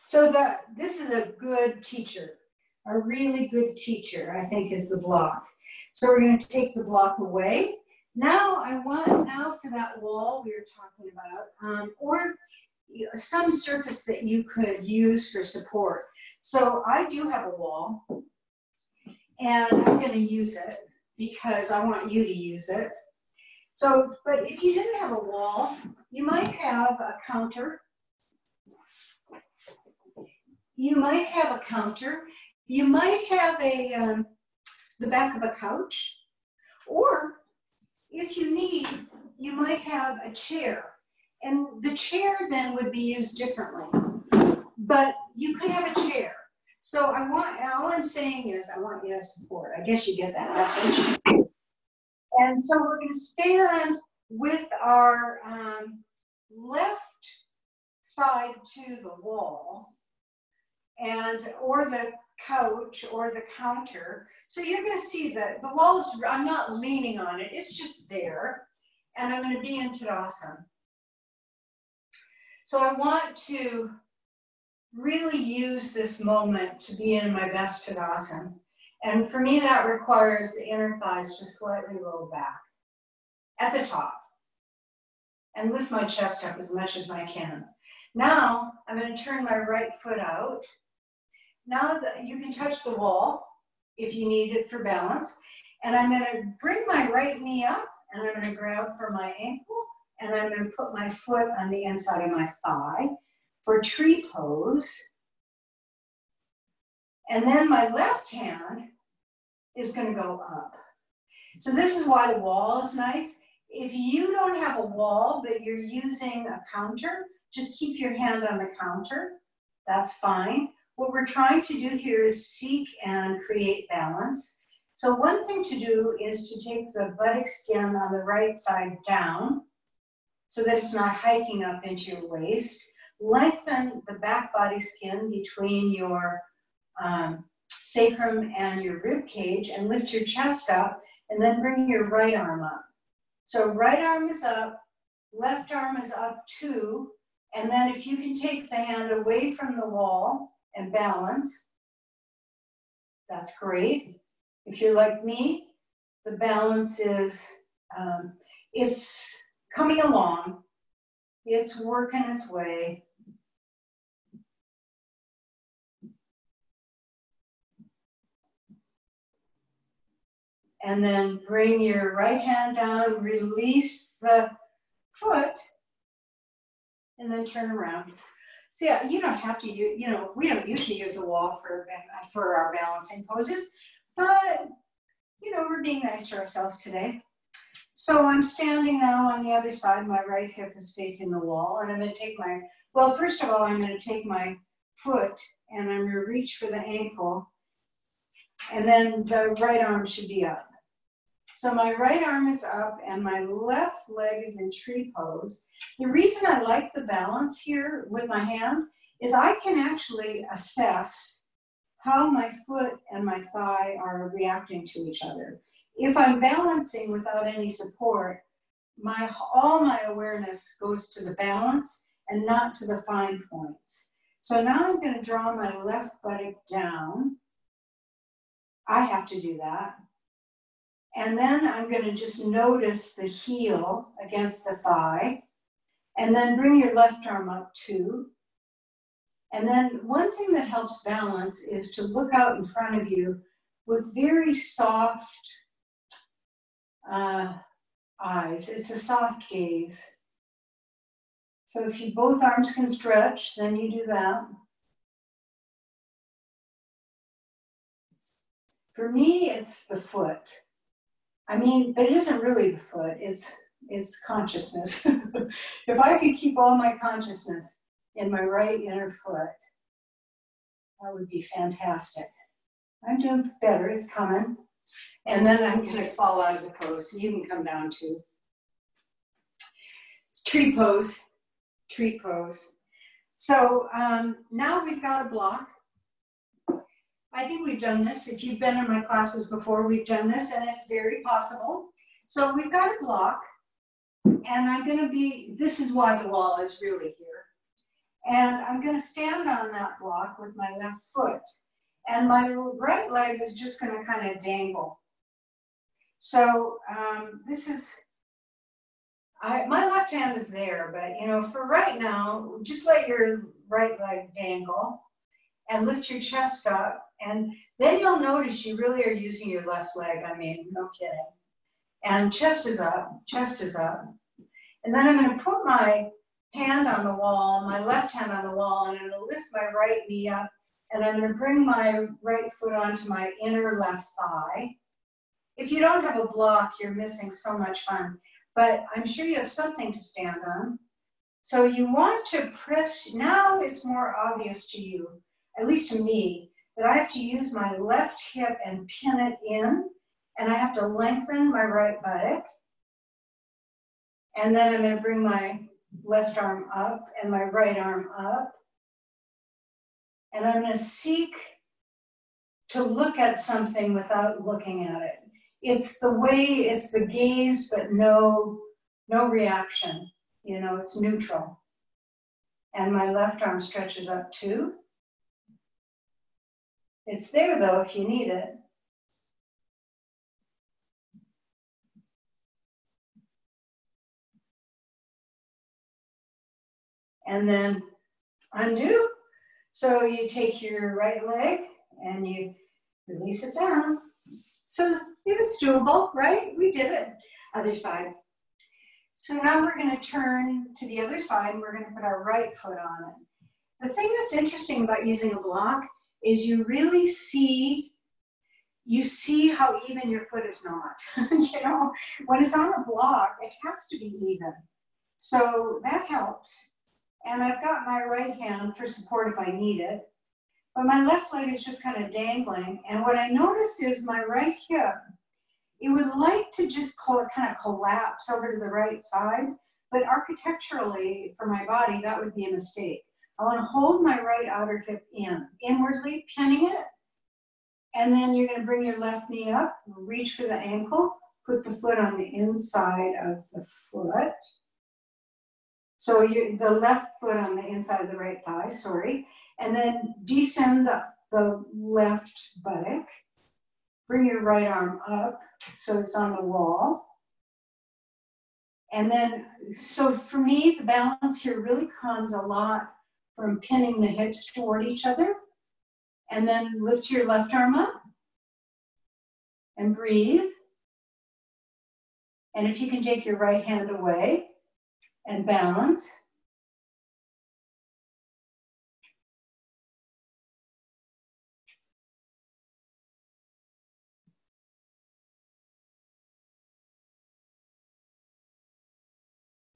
So this is a good teacher. A really good teacher, I think, is the block. So we're going to take the block away. Now for that wall we were talking about, or some surface that you could use for support. So I do have a wall, and I'm going to use it because I want you to use it. So, but if you didn't have a wall, you might have a counter. You might have a counter. You might have the back of a couch. Or if you need, you might have a chair. And the chair then would be used differently. But you could have a chair. So all I'm saying is I want you to support. I guess you get that message. And so we're going to stand with our left side to the wall, or the couch or the counter. So you're going to see that the wall is, I'm not leaning on it, it's just there. And I'm going to be in Tadasana. So I want to really use this moment to be in my best Tadasana. And for me, that requires the inner thighs to slightly roll back at the top and lift my chest up as much as I can. Now, I'm going to turn my right foot out. Now you can touch the wall if you need it for balance. And I'm going to bring my right knee up, and I'm going to grab for my ankle, and I'm going to put my foot on the inside of my thigh for tree pose. And then my left hand is going to go up. So this is why the wall is nice. If you don't have a wall, but you're using a counter, just keep your hand on the counter. That's fine. What we're trying to do here is seek and create balance. So one thing to do is to take the buttock skin on the right side down so that it's not hiking up into your waist. Lengthen the back body skin between your sacrum and your rib cage and lift your chest up, and then bring your right arm up. So right arm is up, left arm is up too, and then if you can take the hand away from the wall and balance, that's great. If you're like me, the balance is, it's coming along, it's working its way. And then bring your right hand down, release the foot, and then turn around. See, you don't have to use, we don't usually use a wall for our balancing poses, but, we're being nice to ourselves today. So I'm standing now on the other side. My right hip is facing the wall, and I'm going to take first of all, I'm going to take my foot, and I'm going to reach for the ankle, and then the right arm should be up. So my right arm is up and my left leg is in tree pose. The reason I like the balance here with my hand is I can actually assess how my foot and my thigh are reacting to each other. If I'm balancing without any support, all my awareness goes to the balance and not to the fine points. So now I'm going to draw my left buttock down. I have to do that. And then I'm going to just notice the heel against the thigh. And then bring your left arm up too. And then one thing that helps balance is to look out in front of you with very soft eyes. It's a soft gaze. So if both arms can stretch, then you do that. For me, it's the foot. But it isn't really the foot, it's consciousness. If I could keep all my consciousness in my right inner foot, that would be fantastic. I'm doing better, it's coming. And then I'm going to fall out of the pose, so you can come down too. It's tree pose, tree pose. So now we've got a block. I think we've done this. If you've been in my classes before, we've done this, and it's very possible. So we've got a block, and this is why the wall is really here. And I'm going to stand on that block with my left foot. And my right leg is just going to kind of dangle. So my left hand is there, but for right now, just let your right leg dangle and lift your chest up. And then you'll notice you really are using your left leg. No kidding. And chest is up, chest is up. And then I'm going to put my hand on the wall, my left hand on the wall, and I'm going to lift my right knee up, and I'm going to bring my right foot onto my inner left thigh. If you don't have a block, you're missing so much fun, but I'm sure you have something to stand on. So you want to press, now it's more obvious to you, at least to me, that I have to use my left hip and pin it in, and I have to lengthen my right buttock. And then I'm going to bring my left arm up and my right arm up. And I'm going to seek to look at something without looking at it. It's the way, it's the gaze, but no reaction. You know, it's neutral. And my left arm stretches up too. It's there though if you need it. And then undo. So you take your right leg and you release it down. So it was doable, right? We did it. Other side. So now we're going to turn to the other side and we're going to put our right foot on it. The thing that's interesting about using a block is you really see how even your foot is not. You know, when it's on a block, it has to be even. So that helps. And I've got my right hand for support if I need it. But my left leg is just kind of dangling. And what I notice is my right hip, it would like to just kind of collapse over to the right side. But architecturally, for my body, that would be a mistake. I want to hold my right outer hip in, inwardly pinning it. And then you're going to bring your left knee up, reach for the ankle, put the foot on the inside of the foot. So the left foot on the inside of the right thigh, sorry. And then descend the left buttock. Bring your right arm up so it's on the wall. And then, so for me, the balance here really comes a lot from pinning the hips toward each other. And then lift your left arm up and breathe. And if you can take your right hand away and balance.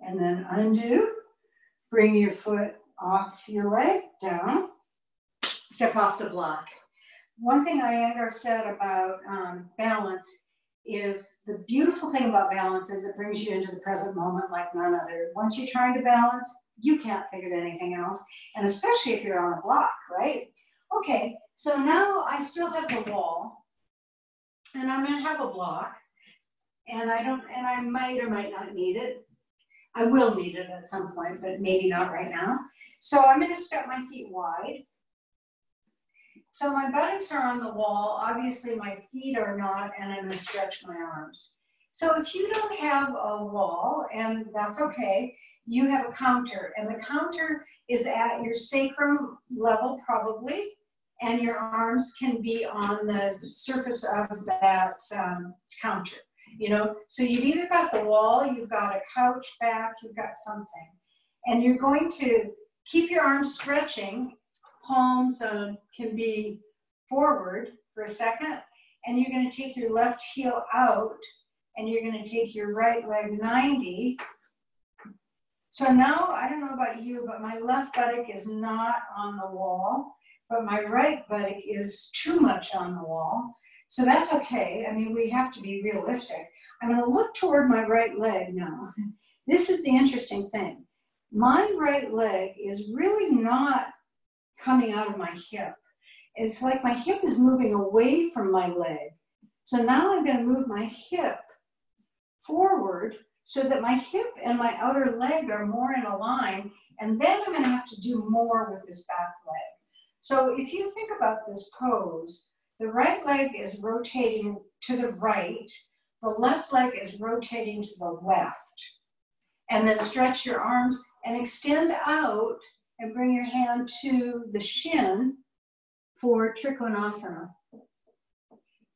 And then undo. Bring your foot off your leg, down. Step off the block. One thing Iyengar said about balance is the beautiful thing about balance is it brings you into the present moment like none other. Once you're trying to balance, you can't think of anything else, and especially if you're on a block, right? Okay, so now I still have the wall, and I'm gonna have a block, and I might or might not need it. I will need it at some point, but maybe not right now. So I'm gonna step my feet wide. So my buttocks are on the wall. Obviously my feet are not, and I'm going to stretch my arms. So if you don't have a wall, and that's okay, you have a counter, and the counter is at your sacrum level probably, and your arms can be on the surface of that counter, you know. So you've either got the wall, you've got a couch back, you've got something. And you're going to keep your arms stretching. Palms can be forward for a second, and you're going to take your left heel out, and you're going to take your right leg 90. So now, I don't know about you, but my left buttock is not on the wall, but my right buttock is too much on the wall. So that's okay. I mean, we have to be realistic. I'm going to look toward my right leg now. This is the interesting thing. My right leg is really not coming out of my hip. It's like my hip is moving away from my leg. So now I'm going to move my hip forward so that my hip and my outer leg are more in a line, and then I'm going to have to do more with this back leg. So if you think about this pose, the right leg is rotating to the right, the left leg is rotating to the left. And then stretch your arms and extend out and bring your hand to the shin for Trikonasana.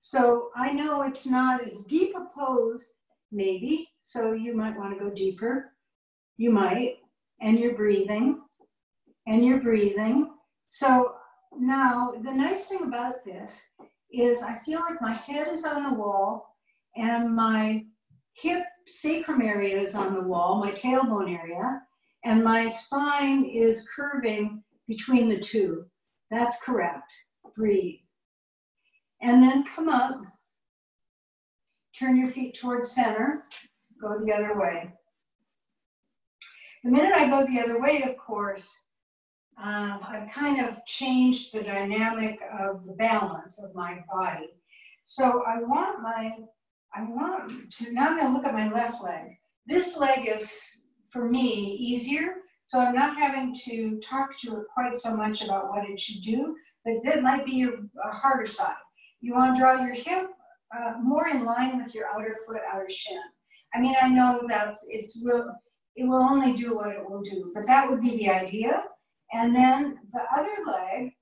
So I know it's not as deep a pose maybe. So you might want to go deeper. You might. And you're breathing. And you're breathing. So now the nice thing about this is I feel like my head is on the wall and my hip sacrum area is on the wall, my tailbone area, and my spine is curving between the two. That's correct. Breathe. And then come up, turn your feet towards center, go the other way. The minute I go the other way, of course, I've kind of changed the dynamic of the balance of my body. So now I'm going to look at my left leg. This leg is, for me, easier, so I'm not having to talk to it quite so much about what it should do, but that might be your harder side. You want to draw your hip more in line with your outer foot, outer shin. I mean, I know that it will only do what it will do, but that would be the idea. And then the other leg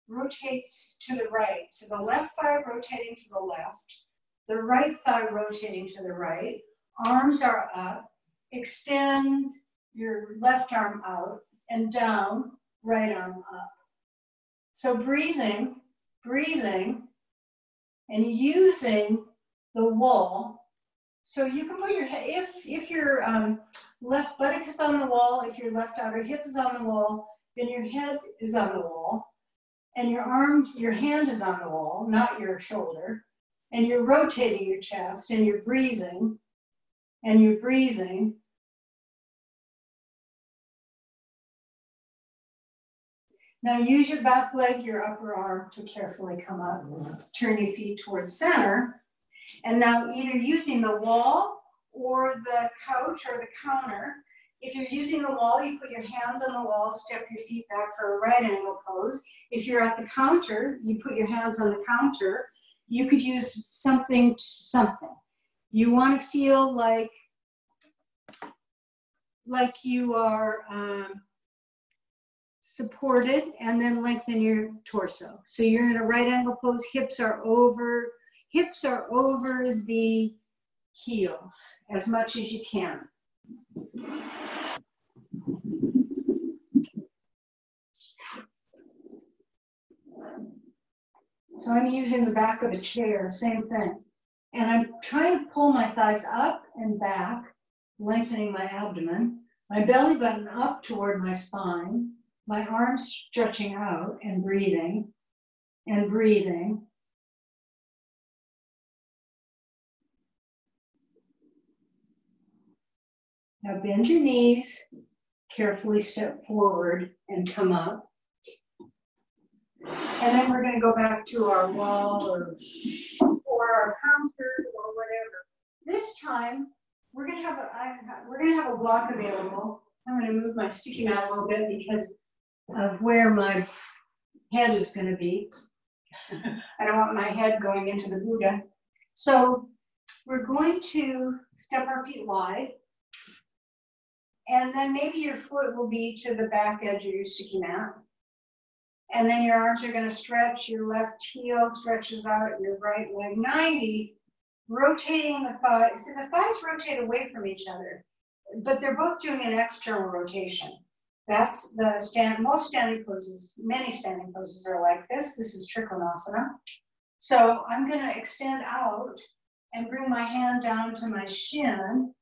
rotates to the right. So the left thigh rotating to the left, the right thigh rotating to the right, arms are up, extend your left arm out and down, right arm up. So breathing, and using the wall. So you can put your head, if your left buttock is on the wall, if your left outer hip is on the wall, then your head is on the wall, and your hand is on the wall, not your shoulder, and you're rotating your chest, and you're breathing, and you're breathing. Now use your back leg, your upper arm to carefully come up. Turn your feet towards center. And now either using the wall or the couch or the counter. If you're using the wall, you put your hands on the wall, step your feet back for a right angle pose. If you're at the counter, you put your hands on the counter. You could use something. You want to feel like you are supported, and then lengthen your torso. So you're in a right angle pose, hips are over the heels as much as you can. So I'm using the back of a chair, same thing. And I'm trying to pull my thighs up and back, lengthening my abdomen, my belly button up toward my spine, my arms stretching out and breathing, and breathing. Now bend your knees, carefully step forward and come up. And then we're going to go back to our wall or our counter or whatever. This time, we're going to have a block available. I'm going to move my sticky mat a little bit because of where my head is going to be. I don't want my head going into the Buddha. So we're going to step our feet wide. And then maybe your foot will be to the back edge of your sticky mat. And then your arms are going to stretch. Your left heel stretches out, your right leg 90, rotating the thighs. So the thighs rotate away from each other, but they're both doing an external rotation. That's the most standing poses, many standing poses are like this. This is Trikonasana. So I'm going to extend out and bring my hand down to my shin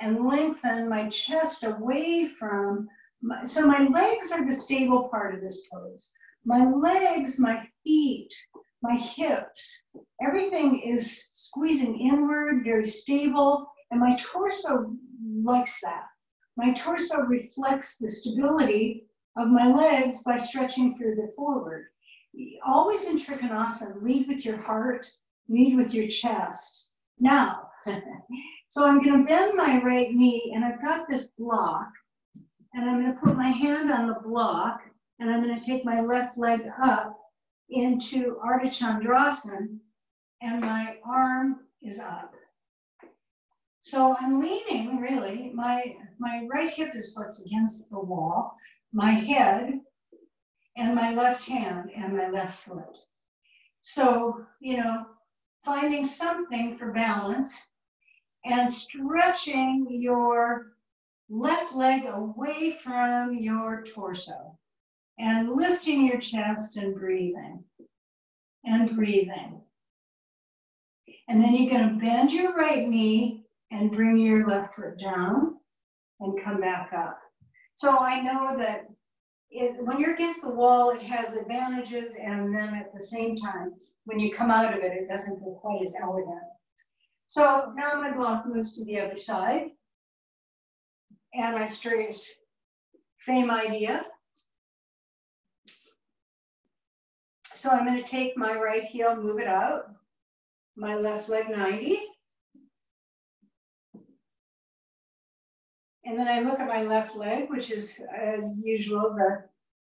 and lengthen my chest away from, so my legs are the stable part of this pose. My legs, my feet, my hips, everything is squeezing inward, very stable, and my torso likes that. My torso reflects the stability of my legs by stretching further forward. Always in Trikonasana, lead with your heart, lead with your chest. Now, so I'm going to bend my right knee, and I've got this block, and I'm going to put my hand on the block, and I'm going to take my left leg up into Ardha Chandrasana, and my arm is up. So I'm leaning, really, my right hip is what's against the wall, my head, and my left hand, and my left foot. So, finding something for balance. and stretching your left leg away from your torso and lifting your chest and breathing and breathing. And then you're going to bend your right knee and bring your left foot down and come back up. So I know that when you're against the wall, it has advantages, and then at the same time, when you come out of it, it doesn't feel quite as elegant. So now my block moves to the other side, and I straight, same idea. So I'm going to take my right heel, move it out, my left leg 90. And then I look at my left leg, which is, as usual,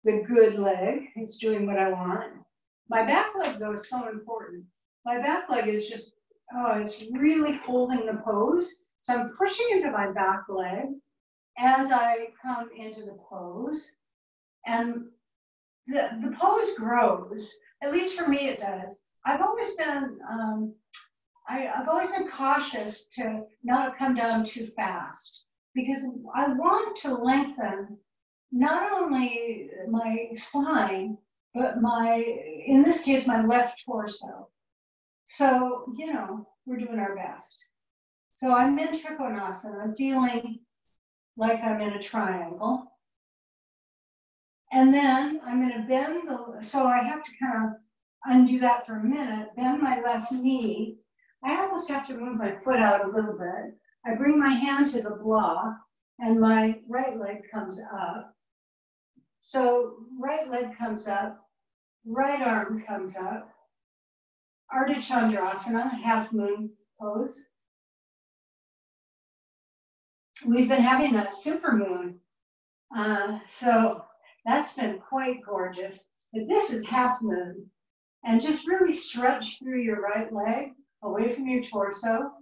the good leg. It's doing what I want. My back leg, though, is so important. My back leg is just, oh, it's really holding the pose. So I'm pushing into my back leg as I come into the pose. And the pose grows. At least for me, it does. I've always been cautious to not come down too fast, because I want to lengthen not only my spine, but in this case, my left torso. So, you know, we're doing our best. So I'm in Trikonasana. I'm feeling like I'm in a triangle. And then I'm going to bend, so I have to kind of undo that for a minute, bend my left knee. I almost have to move my foot out a little bit. I bring my hand to the block, and my right leg comes up. So right leg comes up, right arm comes up. Ardha Chandrasana, half moon pose. We've been having that super moon. So that's been quite gorgeous. But this is half moon. And just really stretch through your right leg, away from your torso.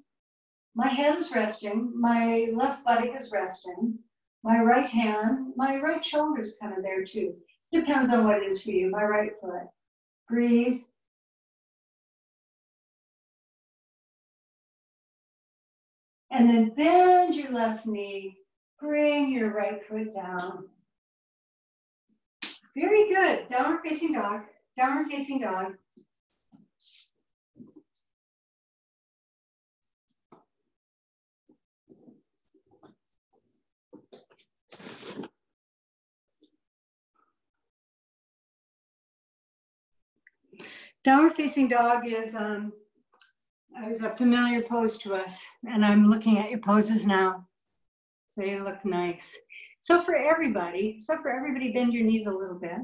My head is resting, my left buttock is resting, my right hand, my right shoulder is kind of there too. Depends on what it is for you, my right foot. Breathe. And then bend your left knee, bring your right foot down. Very good, downward facing dog, downward facing dog. Downward facing dog is a familiar pose to us, and I'm looking at your poses now. So you look nice. So for everybody, bend your knees a little bit.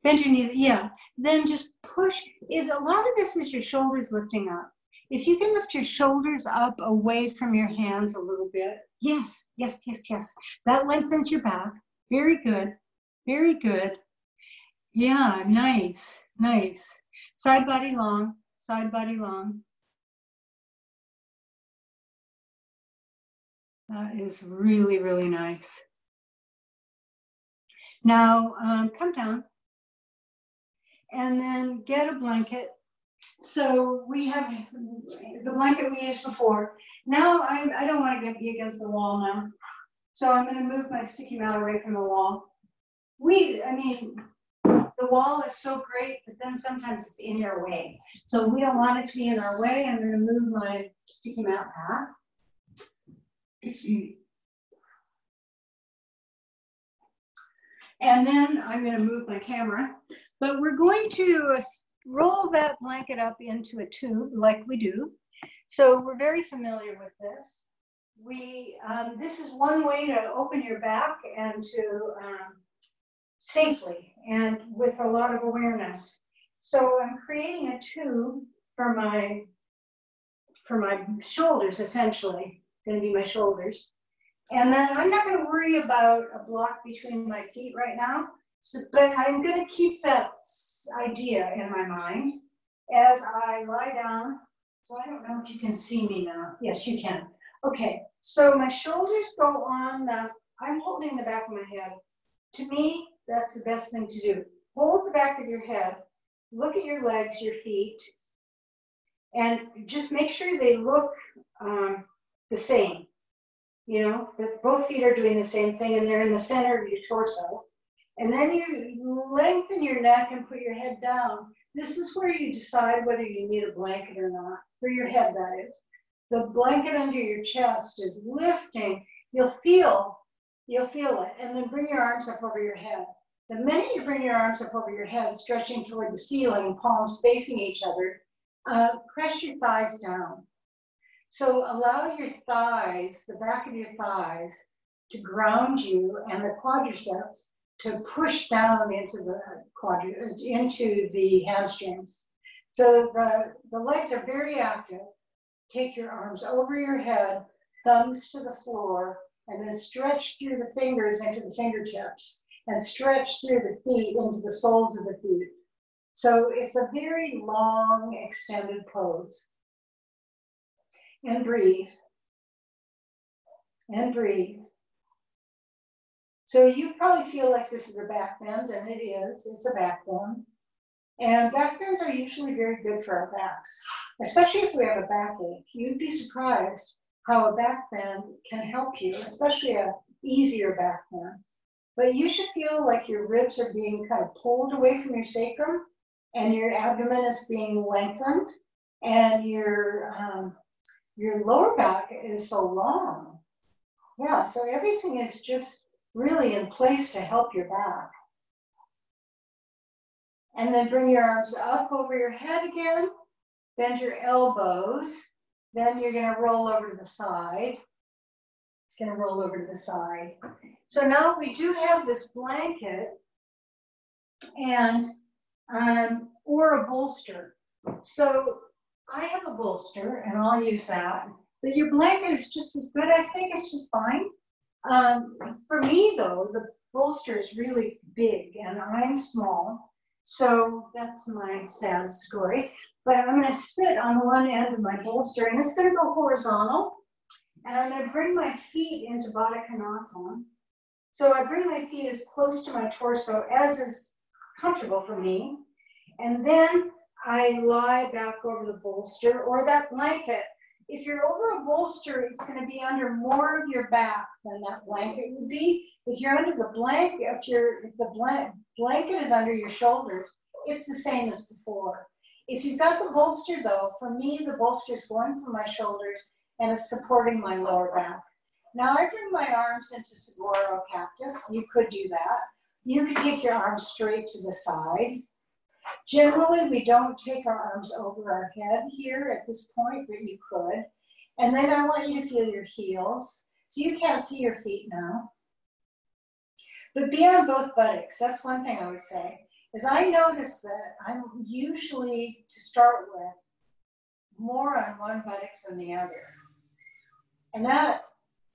Bend your knees, yeah. Then just push. A lot of this is your shoulders lifting up. If you can lift your shoulders up away from your hands a little bit. Yes, yes, yes, yes. That lengthens your back. Very good, very good. Yeah, nice, nice. Side body long, side body long. That is really, really nice. Now, come down and then get a blanket. So we have the blanket we used before. Now I don't want to be against the wall now. So I'm going to move my sticky mat away from the wall. The wall is so great, but then sometimes it's in your way. So we don't want it to be in our way. I'm going to move my sticky mat back. And then I'm going to move my camera. But we're going to roll that blanket up into a tube like we do. So we're very familiar with this. This is one way to open your back and to safely and with a lot of awareness. So I'm creating a tube for my shoulders, essentially. Going to be my shoulders. And then I'm not going to worry about a block between my feet right now, but I'm going to keep that idea in my mind as I lie down. So I don't know if you can see me now. Yes, you can. Okay, so my shoulders go on I'm holding the back of my head. To me, that's the best thing to do. Hold the back of your head, look at your legs, your feet, and just make sure they look the same. You know, that both feet are doing the same thing and they're in the center of your torso. And then you lengthen your neck and put your head down. This is where you decide whether you need a blanket or not, for your head, that is. The blanket under your chest is lifting. You'll feel it. And then bring your arms up over your head. The minute you bring your arms up over your head, stretching toward the ceiling, palms facing each other, press your thighs down. So allow your thighs, the back of your thighs, to ground you, and the quadriceps to push down into the hamstrings. So the legs are very active. Take your arms over your head, thumbs to the floor, and then stretch through the fingers into the fingertips, and stretch through the feet into the soles of the feet. So it's a very long, extended pose. And breathe. And breathe. So you probably feel like this is a back bend, and it is. It's a back bend. And back bends are usually very good for our backs, especially if we have a backache. You'd be surprised how a back bend can help you, especially an easier back bend. But you should feel like your ribs are being kind of pulled away from your sacrum, and your abdomen is being lengthened, and your lower back is so long. Yeah, so everything is just really in place to help your back. And then bring your arms up over your head again, bend your elbows, then you're gonna roll over to the side. So now we do have this blanket and or a bolster. So I have a bolster and I'll use that, but your blanket is just as good. I think it's just fine. For me though, the bolster is really big and I'm small. So that's my sad story. But I'm gonna sit on one end of my bolster and it's gonna go horizontal. And I'm gonna bring my feet into Baddha Konasana. So I bring my feet as close to my torso as is comfortable for me. And then I lie back over the bolster or that blanket. If you're over a bolster, it's gonna be under more of your back than that blanket would be. If you're under the blanket, if the blanket is under your shoulders, it's the same as before. If you've got the bolster though, for me, the bolster is going from my shoulders and it's supporting my lower back. Now I bring my arms into Saguaro Cactus. You could do that. You could take your arms straight to the side. Generally, we don't take our arms over our head here at this point, but you could. And then I want you to feel your heels. So you can't see your feet now. But be on both buttocks. That's one thing I would say. Is I notice that I'm usually, to start with, more on one buttock than the other. And that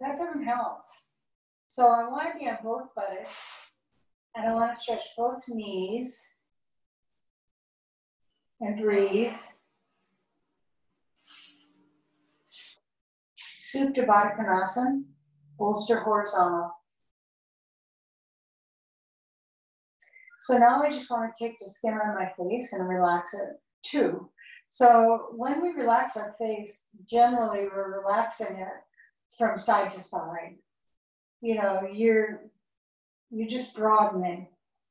doesn't help. So I want to be on both buttocks. And I want to stretch both knees. And breathe. Supta Baddha Konasana, bolster horizontal. So now I just want to take the skin on my face and relax it too. So when we relax our face, generally we're relaxing it from side to side. You know, you're just broadening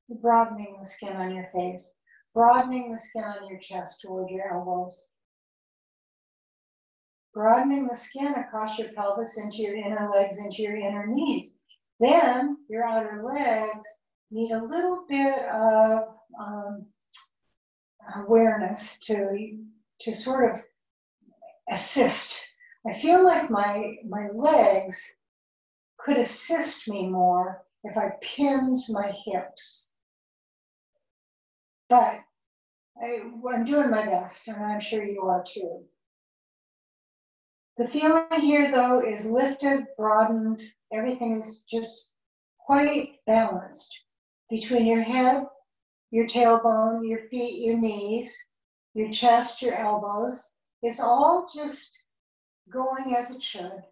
the skin on your face, broadening the skin on your chest toward your elbows, broadening the skin across your pelvis into your inner legs, into your inner knees. Then your outer legs need a little bit of awareness to sort of assist. I feel like my legs could assist me more if I pinned my hips. But I'm doing my best, and I'm sure you are too. The feeling here, though, is lifted, broadened. Everything is just quite balanced between your head, your tailbone, your feet, your knees, your chest, your elbows. It's all just going as it should.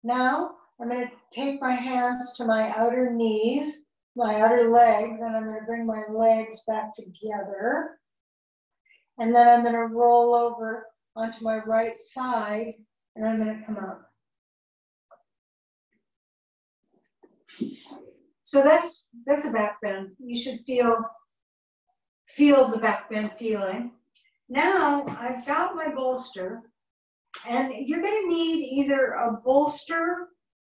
Now, I'm going to take my hands to my outer knees, my outer legs, and I'm going to bring my legs back together. And then I'm going to roll over onto my right side and I'm going to come up. So that's a back bend. You should feel the back bend feeling. Now I've got my bolster, and you're going to need either a bolster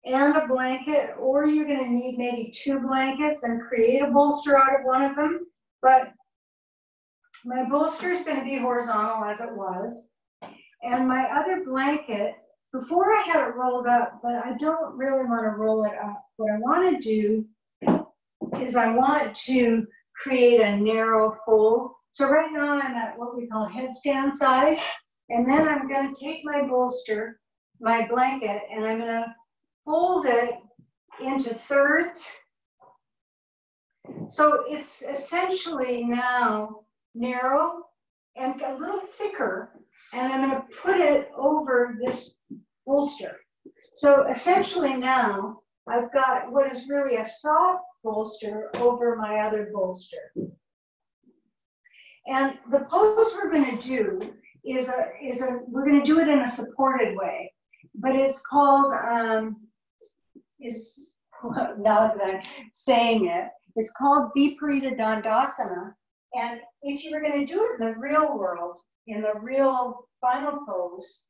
and a blanket, or you're going to need maybe 2 blankets and create a bolster out of one of them. But my bolster is going to be horizontal as it was, and my other blanket, before I had it rolled up, but I don't really want to roll it up. What I want to do is I want to create a narrow fold. So right now I'm at what we call headstand size, and then I'm going to take my bolster, my blanket, and I'm going to fold it into thirds. So it's essentially now narrow and a little thicker, and I'm going to put it over this bolster. So essentially now I've got what is really a soft bolster over my other bolster. And the pose we're going to do is we're going to do it in a supported way, but it's called now that I'm saying it, it's called Viparita Dandasana. And if you were going to do it in the real world, in the real final pose,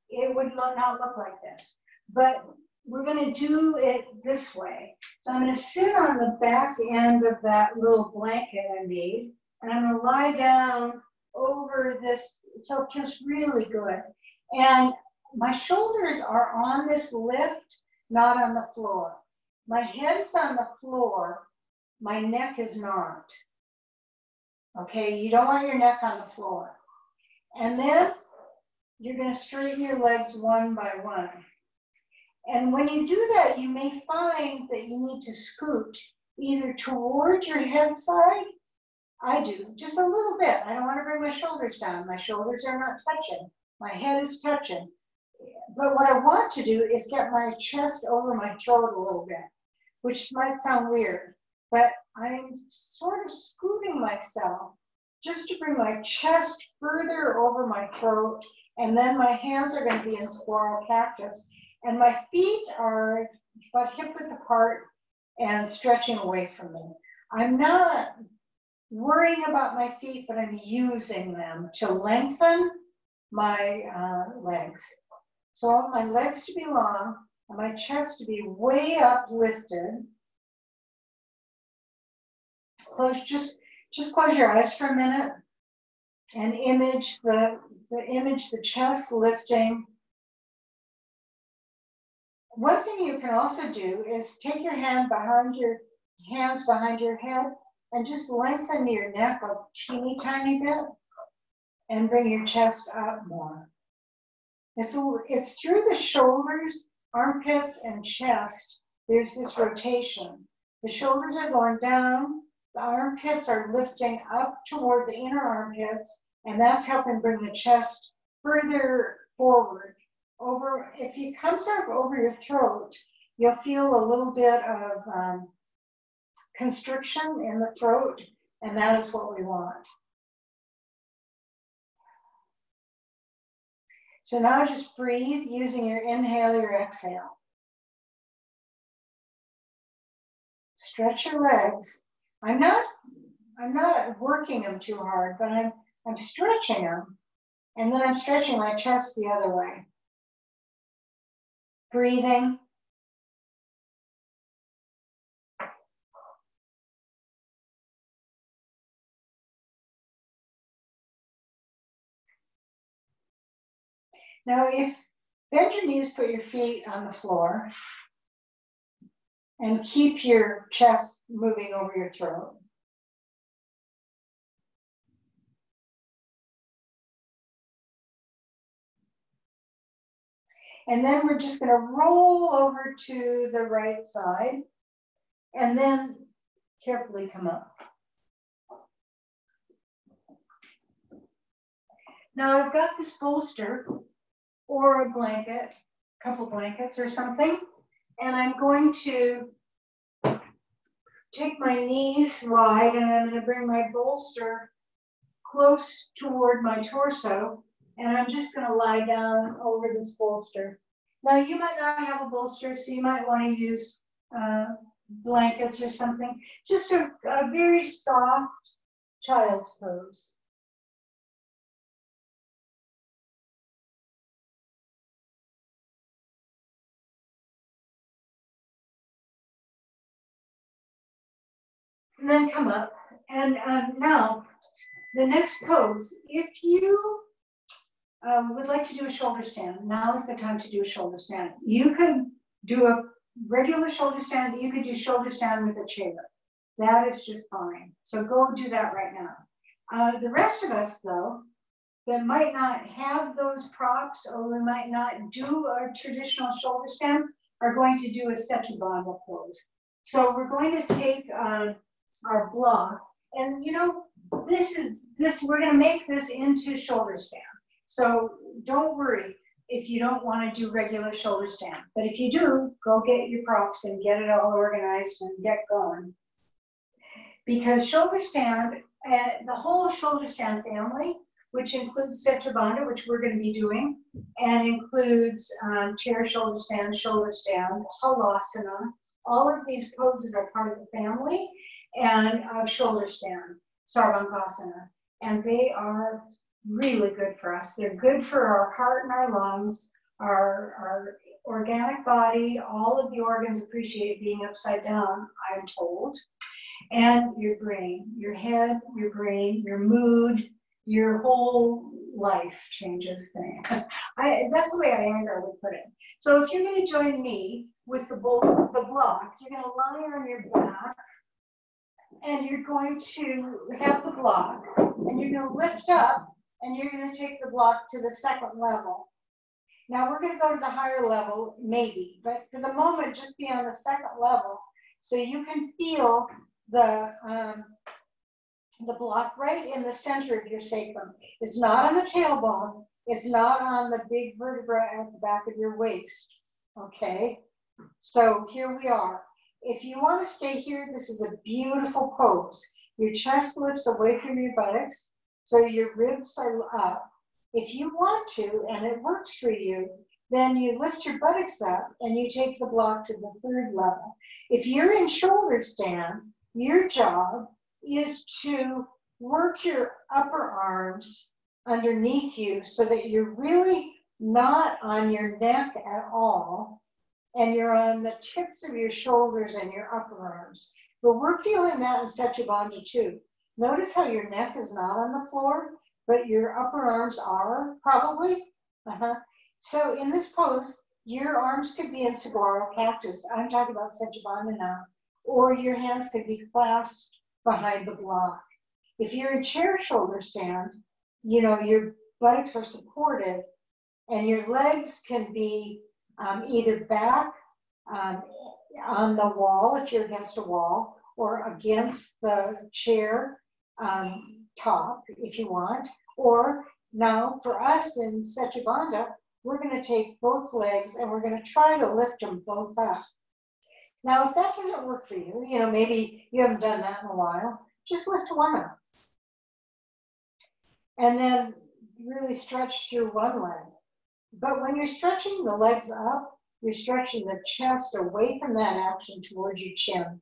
it would not look like this. But we're going to do it this way. So I'm going to sit on the back end of that little blanket I made, and I'm going to lie down over this, so it feels really good. And my shoulders are on this lift, not on the floor. My head's on the floor, my neck is not. Okay, you don't want your neck on the floor. And then you're going to straighten your legs one by one. And when you do that, you may find that you need to scoot either towards your head side. I do, just a little bit. I don't want to bring my shoulders down. My shoulders are not touching. My head is touching. But what I want to do is get my chest over my throat a little bit, which might sound weird, but I'm sort of scooting myself just to bring my chest further over my throat, and then my hands are going to be in squirrel cactus, and my feet are about hip-width apart and stretching away from me. I'm not worrying about my feet, but I'm using them to lengthen my legs. So I want my legs to be long and my chest to be way uplifted. Just close your eyes for a minute and image the chest lifting. One thing you can also do is take your hands behind your head and just lengthen your neck a teeny tiny bit and bring your chest up more. It's through the shoulders, armpits, and chest. There's this rotation. The shoulders are going down, the armpits are lifting up toward the inner armpits, and that's helping bring the chest further forward. If it comes up over your throat, you'll feel a little bit of constriction in the throat, and that is what we want. So now just breathe using your inhale, your exhale. Stretch your legs. I'm not working them too hard, but I'm stretching them, and then I'm stretching my chest the other way. Breathing. Now, bend your knees, put your feet on the floor, and keep your chest moving over your throat. And then we're just going to roll over to the right side and then carefully come up. Now I've got this bolster or a blanket, a couple blankets or something, and I'm going to take my knees wide and I'm going to bring my bolster close toward my torso, And I'm just going to lie down over this bolster. Now, you might not have a bolster, so you might want to use blankets or something. Just a very soft child's pose. And then come up. And now, the next pose, if you would like to do a shoulder stand, now is the time to do a shoulder stand. You can do a regular shoulder stand, you could do shoulder stand with a chair. That is just fine. So go do that right now. The rest of us, though, that might not have those props, or we might not do a traditional shoulder stand, are going to do a Sechabanda pose. So we're going to take our block, and you know, we're going to make this into shoulder stand. So don't worry if you don't want to do regular shoulder stand. But if you do, go get your props and get it all organized and get going. Because shoulder stand, the whole shoulder stand family, which includes Sechabanda, which we're going to be doing, and includes chair shoulder stand, halasana. All of these poses are part of the family, and shoulder stand, sarvankasana. And they are really good for us. They're good for our heart and our lungs, our organic body. All of the organs appreciate being upside down, I'm told. And your brain, your head, your brain, your mood, your whole life changes things. That's the way I would put it. So if you're going to join me with the block, you're going to lie on your back, and you're going to have the block, and you're going to lift up, and you're going to take the block to the second level. Now we're going to go to the higher level, maybe, but for the moment, just be on the second level, so you can feel the block right in the center of your sacrum. It's not on the tailbone. It's not on the big vertebra at the back of your waist. Okay, so here we are. If you want to stay here, this is a beautiful pose. Your chest lifts away from your buttocks, so your ribs are up. If you want to, and it works for you, then you lift your buttocks up and you take the block to the third level. If you're in shoulder stand, your job is to work your upper arms underneath you so that you're really not on your neck at all, and you're on the tips of your shoulders and your upper arms. But we're feeling that in Sechabanda too. Notice how your neck is not on the floor, but your upper arms are probably. So in this pose, your arms could be in saguaro cactus. I'm talking about Sechabanda now. Or your hands could be clasped behind the block. If you're in chair shoulder stand, you know, your buttocks are supported, and your legs can be either back on the wall if you're against a wall, or against the chair top if you want. Or now for us in Sechabanda, we're going to take both legs and we're going to try to lift them both up. Now, if that doesn't work for you, you know, maybe you haven't done that in a while, just lift one up. And then really stretch through one leg. But when you're stretching the legs up, you're stretching the chest away from that action towards your chin.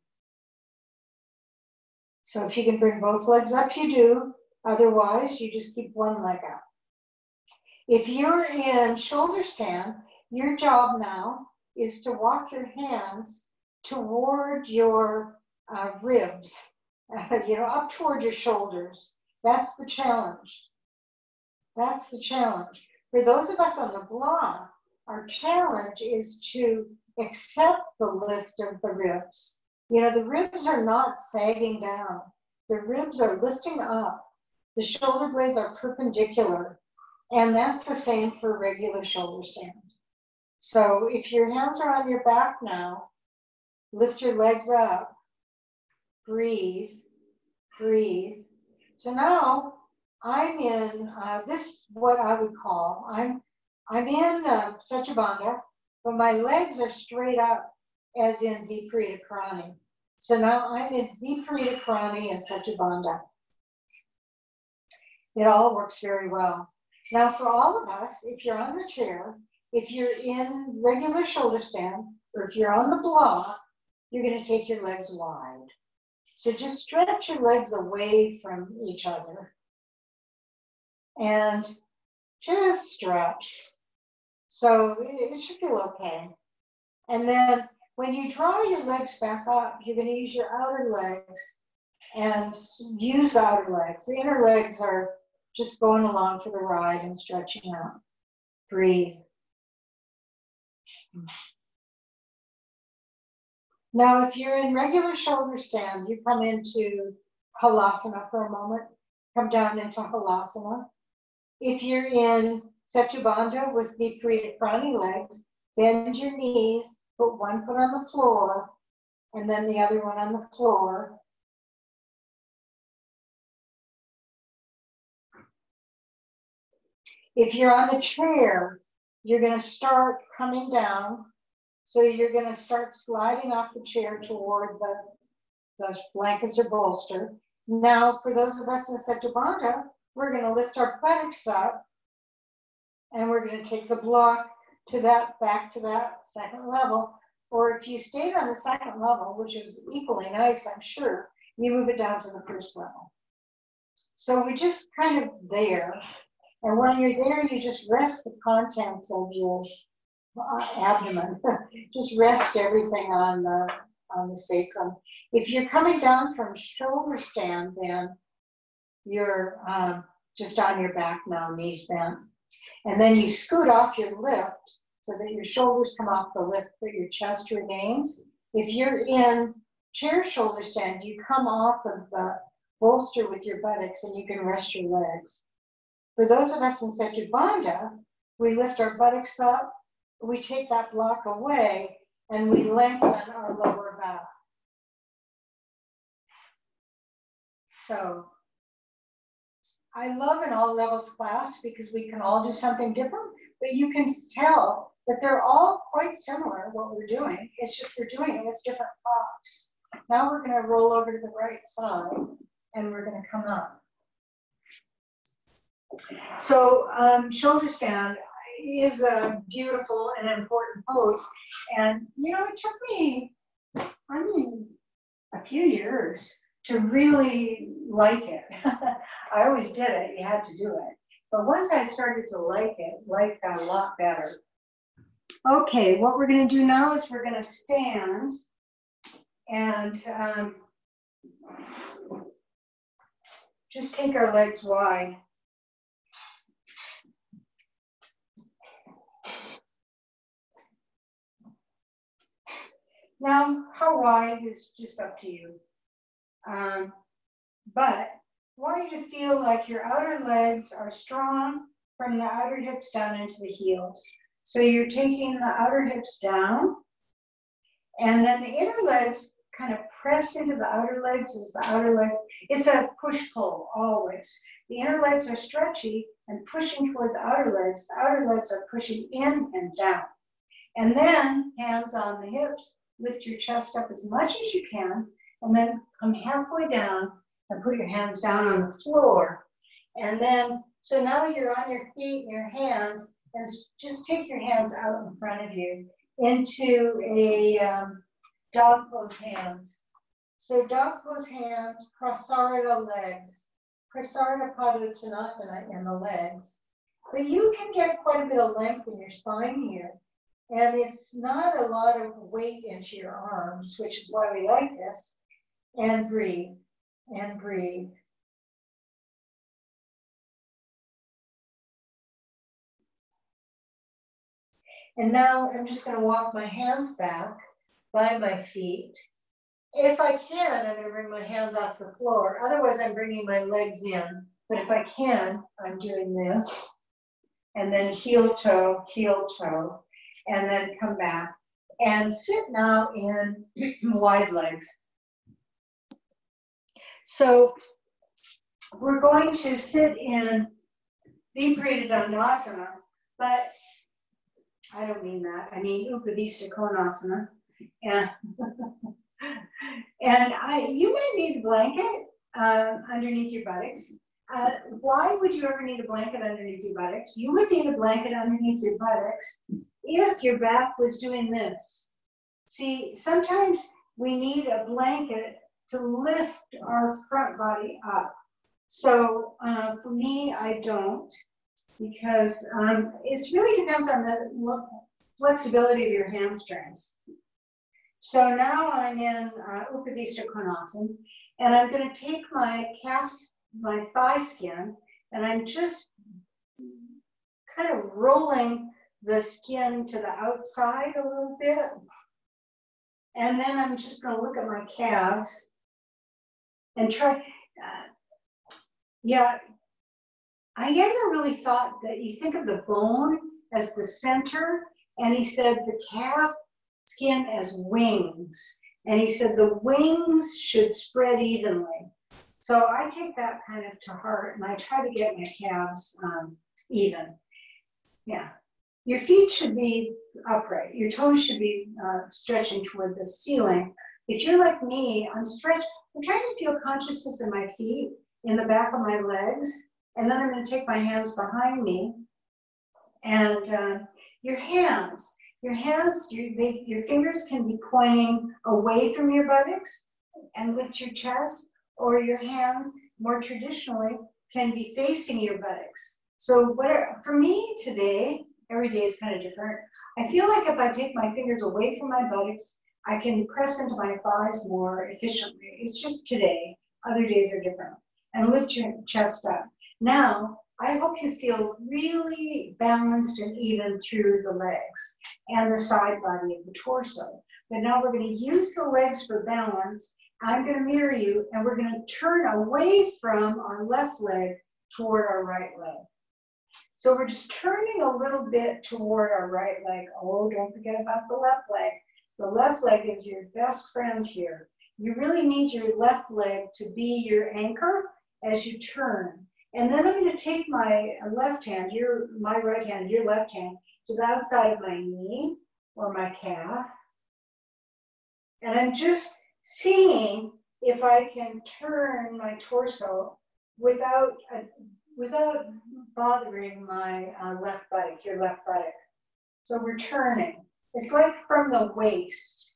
So if you can bring both legs up, you do. Otherwise, you just keep one leg up. If you're in shoulder stand, your job now is to walk your hands toward your ribs, you know, up toward your shoulders. That's the challenge. That's the challenge. For those of us on the block, our challenge is to accept the lift of the ribs. You know, the ribs are not sagging down. The ribs are lifting up. The shoulder blades are perpendicular. And that's the same for regular shoulder stand. So if your hands are on your back now, lift your legs up, breathe, breathe. So now I'm in this, what I would call, I'm in Sechabanda, but my legs are straight up, as in Viparita Karani. So now I'm in Viparita Karani and Sechabanda. It all works very well. Now for all of us, if you're on the chair, if you're in regular shoulder stand, or if you're on the block, you're going to take your legs wide. So just stretch your legs away from each other and just stretch. So it should feel okay. And then when you draw your legs back up, you're going to use your outer legs and use outer legs. The inner legs are just going along for the ride and stretching out. Breathe. Now, if you're in regular shoulder stand, you come into Halasana for a moment. Come down into Halasana. If you're in Setu with Viparita Prani legs, bend your knees, put one foot on the floor, and then the other one on the floor. If you're on the chair, you're going to start coming down. So you're going to start sliding off the chair toward the blankets or bolster. Now, for those of us in Setu we're going to lift our buttocks up, and we're going to take the block to that, back to that second level. Or if you stayed on the second level, which is equally nice, I'm sure, you move it down to the first level. So we're just kind of there. And when you're there, you just rest the contents of your abdomen. Just rest everything on the sacrum. If you're coming down from shoulder stand, then you're just on your back now, knees bent. And then you scoot off your lift so that your shoulders come off the lift, but your chest remains. If you're in chair shoulder stand, you come off of the bolster with your buttocks and you can rest your legs. For those of us in Setu Bandha, we lift our buttocks up, we take that block away, and we lengthen our lower back. So I love an all levels class because we can all do something different, but you can tell that they're all quite similar what we're doing. It's just we're doing it with different props. Now we're going to roll over to the right side and we're going to come up. So shoulder stand is a beautiful and important pose. And, you know, it took me, a few years to really like it. I always did it. You had to do it. But once I started to like it, life got a lot better. Okay, what we're going to do now is we're going to stand and just take our legs wide. Now, how wide is just up to you. But I want you to feel like your outer legs are strong from the outer hips down into the heels. So you're taking the outer hips down, and then the inner legs kind of press into the outer legs as the outer leg. It's a push-pull always. The inner legs are stretchy and pushing toward the outer legs. The outer legs are pushing in and down. And then hands on the hips. Lift your chest up as much as you can, and then come halfway down and put your hands down on the floor. And then, so now you're on your feet and your hands, and just take your hands out in front of you into a dog pose hands. So dog pose hands, prasarita legs, prasarita padottanasana in the legs. But you can get quite a bit of length in your spine here. And it's not a lot of weight into your arms, which is why we like this. And breathe, and breathe. And now I'm just going to walk my hands back by my feet. If I can, I'm going to bring my hands off the floor. Otherwise, I'm bringing my legs in. But if I can, I'm doing this. And then heel toe, and then come back. And sit now in wide legs. So we're going to sit in Viparita Dandasana, but I don't mean that. I mean Upadista Konasana. And, you might need a blanket underneath your buttocks. Why would you ever need a blanket underneath your buttocks? You would need a blanket underneath your buttocks if your back was doing this. See, sometimes we need a blanket to lift our front body up. So for me, I don't, because it really depends on the flexibility of your hamstrings. So now I'm in Upavista Konasana, and I'm going to take my calves, my thigh skin, and I'm just kind of rolling the skin to the outside a little bit. And then I'm just going to look at my calves and try. Yeah, I never really thought that you think of the bone as the center, and he said the calf skin as wings. And he said the wings should spread evenly. So I take that kind of to heart, and I try to get my calves even. Yeah. Your feet should be upright. Your toes should be stretching toward the ceiling. If you're like me, I'm trying to feel consciousness in my feet, in the back of my legs, and then I'm going to take my hands behind me. And your hands, your fingers can be pointing away from your buttocks and lift your chest, or your hands, more traditionally, can be facing your buttocks. So for me today, every day is kind of different. I feel like if I take my fingers away from my buttocks, I can press into my thighs more efficiently. It's just today. Other days are different. And lift your chest up. Now, I hope you feel really balanced and even through the legs and the side body of the torso. But now we're going to use the legs for balance. I'm going to mirror you, and we're going to turn away from our left leg toward our right leg. So we're just turning a little bit toward our right leg. Oh, don't forget about the left leg. The left leg is your best friend here. You really need your left leg to be your anchor as you turn. And then I'm going to take my left hand, my right hand, your left hand, to the outside of my knee or my calf. And I'm just seeing if I can turn my torso without bothering my left buttock, your left buttock. So we're turning. It's like from the waist.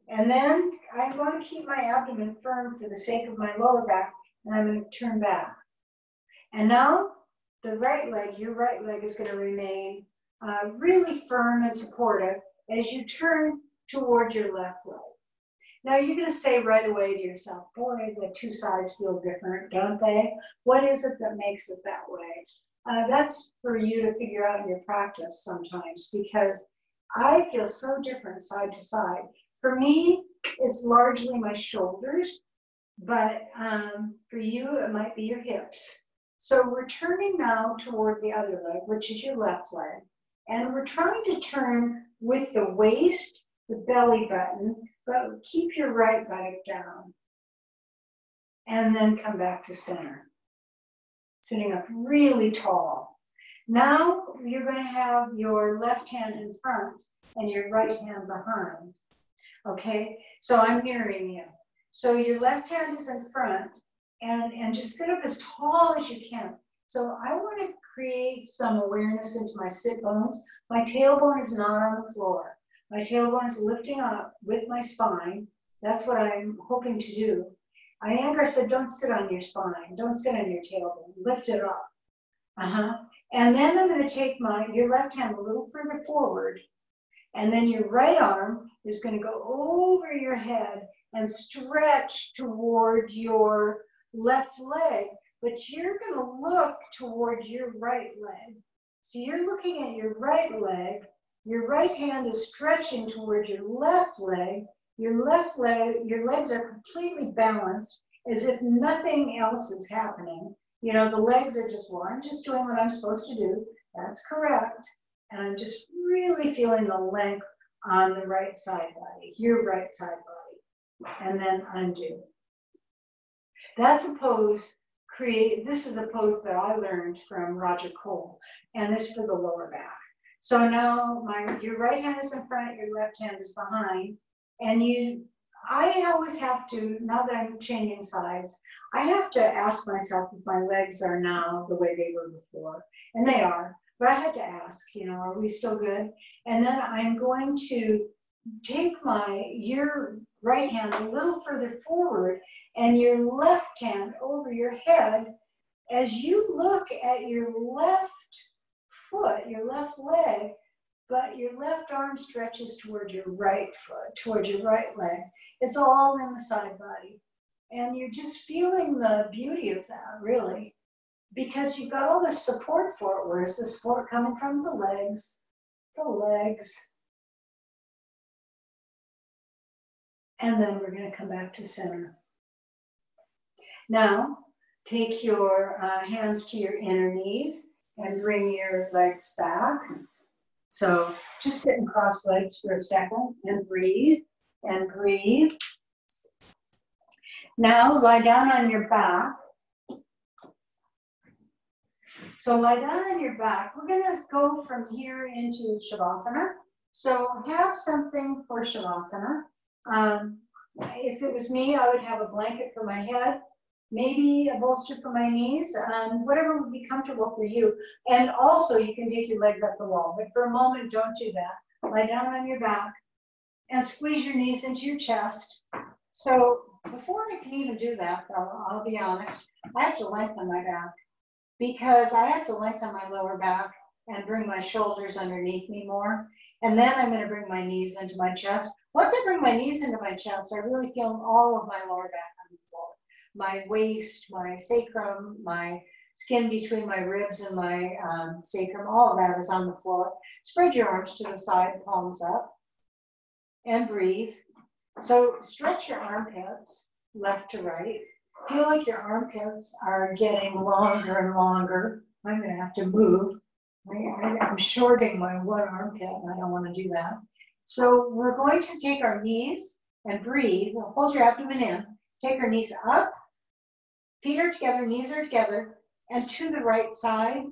And then I'm going to keep my abdomen firm for the sake of my lower back, and I'm going to turn back. And now the right leg, your right leg is going to remain really firm and supportive as you turn toward your left leg. Now you're going to say right away to yourself, boy, the two sides feel different, don't they? What is it that makes it that way? That's for you to figure out in your practice sometimes, because I feel so different side to side. For me, it's largely my shoulders, but for you, it might be your hips. So we're turning now toward the other leg, which is your left leg. And we're trying to turn with the waist, the belly button, but keep your right buttock down. And then come back to center. Sitting up really tall. Now you're going to have your left hand in front and your right hand behind. Okay, so I'm mirroring you. So your left hand is in front, and just sit up as tall as you can. So I want to create some awareness into my sit bones. My tailbone is not on the floor. My tailbone is lifting up with my spine. That's what I'm hoping to do. Iyengar said, don't sit on your spine. Don't sit on your tailbone. Lift it up. And then I'm going to take your left hand a little further forward. And then your right arm is going to go over your head and stretch toward your left leg. But you're going to look toward your right leg. So you're looking at your right leg. Your right hand is stretching toward your left leg. Your legs are completely balanced as if nothing else is happening. You know, the legs are just, well, I'm just doing what I'm supposed to do. That's correct. And I'm just really feeling the length on the right side body, your right side body. And then undo. That's a pose, this is a pose that I learned from Roger Cole, and it's for the lower back. So now your right hand is in front, your left hand is behind, and I always have to, now that I'm changing sides, I have to ask myself if my legs are now the way they were before. And they are, but I had to ask, you know, are we still good? And then I'm going to take your right hand a little further forward and your left hand over your head as you look at your left foot, your left leg, but your left arm stretches toward your right foot, toward your right leg. It's all in the side body. And you're just feeling the beauty of that, really, because you've got all this support for it. Where's the support coming from? The legs, and then we're going to come back to center. Now, take your hands to your inner knees and bring your legs back. So just sit and cross legs for a second and breathe and breathe. Now lie down on your back. So lie down on your back. We're going to go from here into Shavasana. So have something for Shavasana. If it was me, I would have a blanket for my head, maybe a bolster for my knees, whatever would be comfortable for you. And also you can take your legs up the wall, but for a moment, don't do that. Lie down on your back and squeeze your knees into your chest. So before I can even do that, though, I'll be honest, I have to lengthen my back because I have to lengthen my lower back and bring my shoulders underneath me more. And then I'm going to bring my knees into my chest. Once I bring my knees into my chest, I really feel all of my lower back on the floor. My waist, my sacrum, my skin between my ribs and my sacrum, all of that is on the floor. Spread your arms to the side, palms up, and breathe. So stretch your armpits left to right. Feel like your armpits are getting longer and longer. I'm going to have to move. I'm shorting my one armpit, and I don't want to do that. So we're going to take our knees and breathe. We'll hold your abdomen in. Take our knees up. Feet are together, knees are together, and to the right side.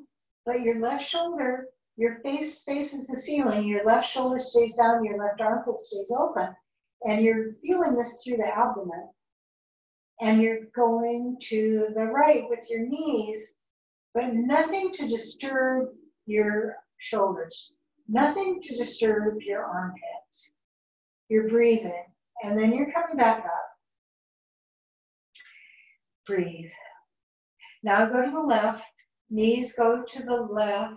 But your left shoulder, your face faces the ceiling. Your left shoulder stays down. Your left armpit stays open. And you're feeling this through the abdomen. And you're going to the right with your knees, but nothing to disturb your shoulders. Nothing to disturb your armpits. You're breathing, and then you're coming back up. Breathe. Now go to the left. Knees go to the left.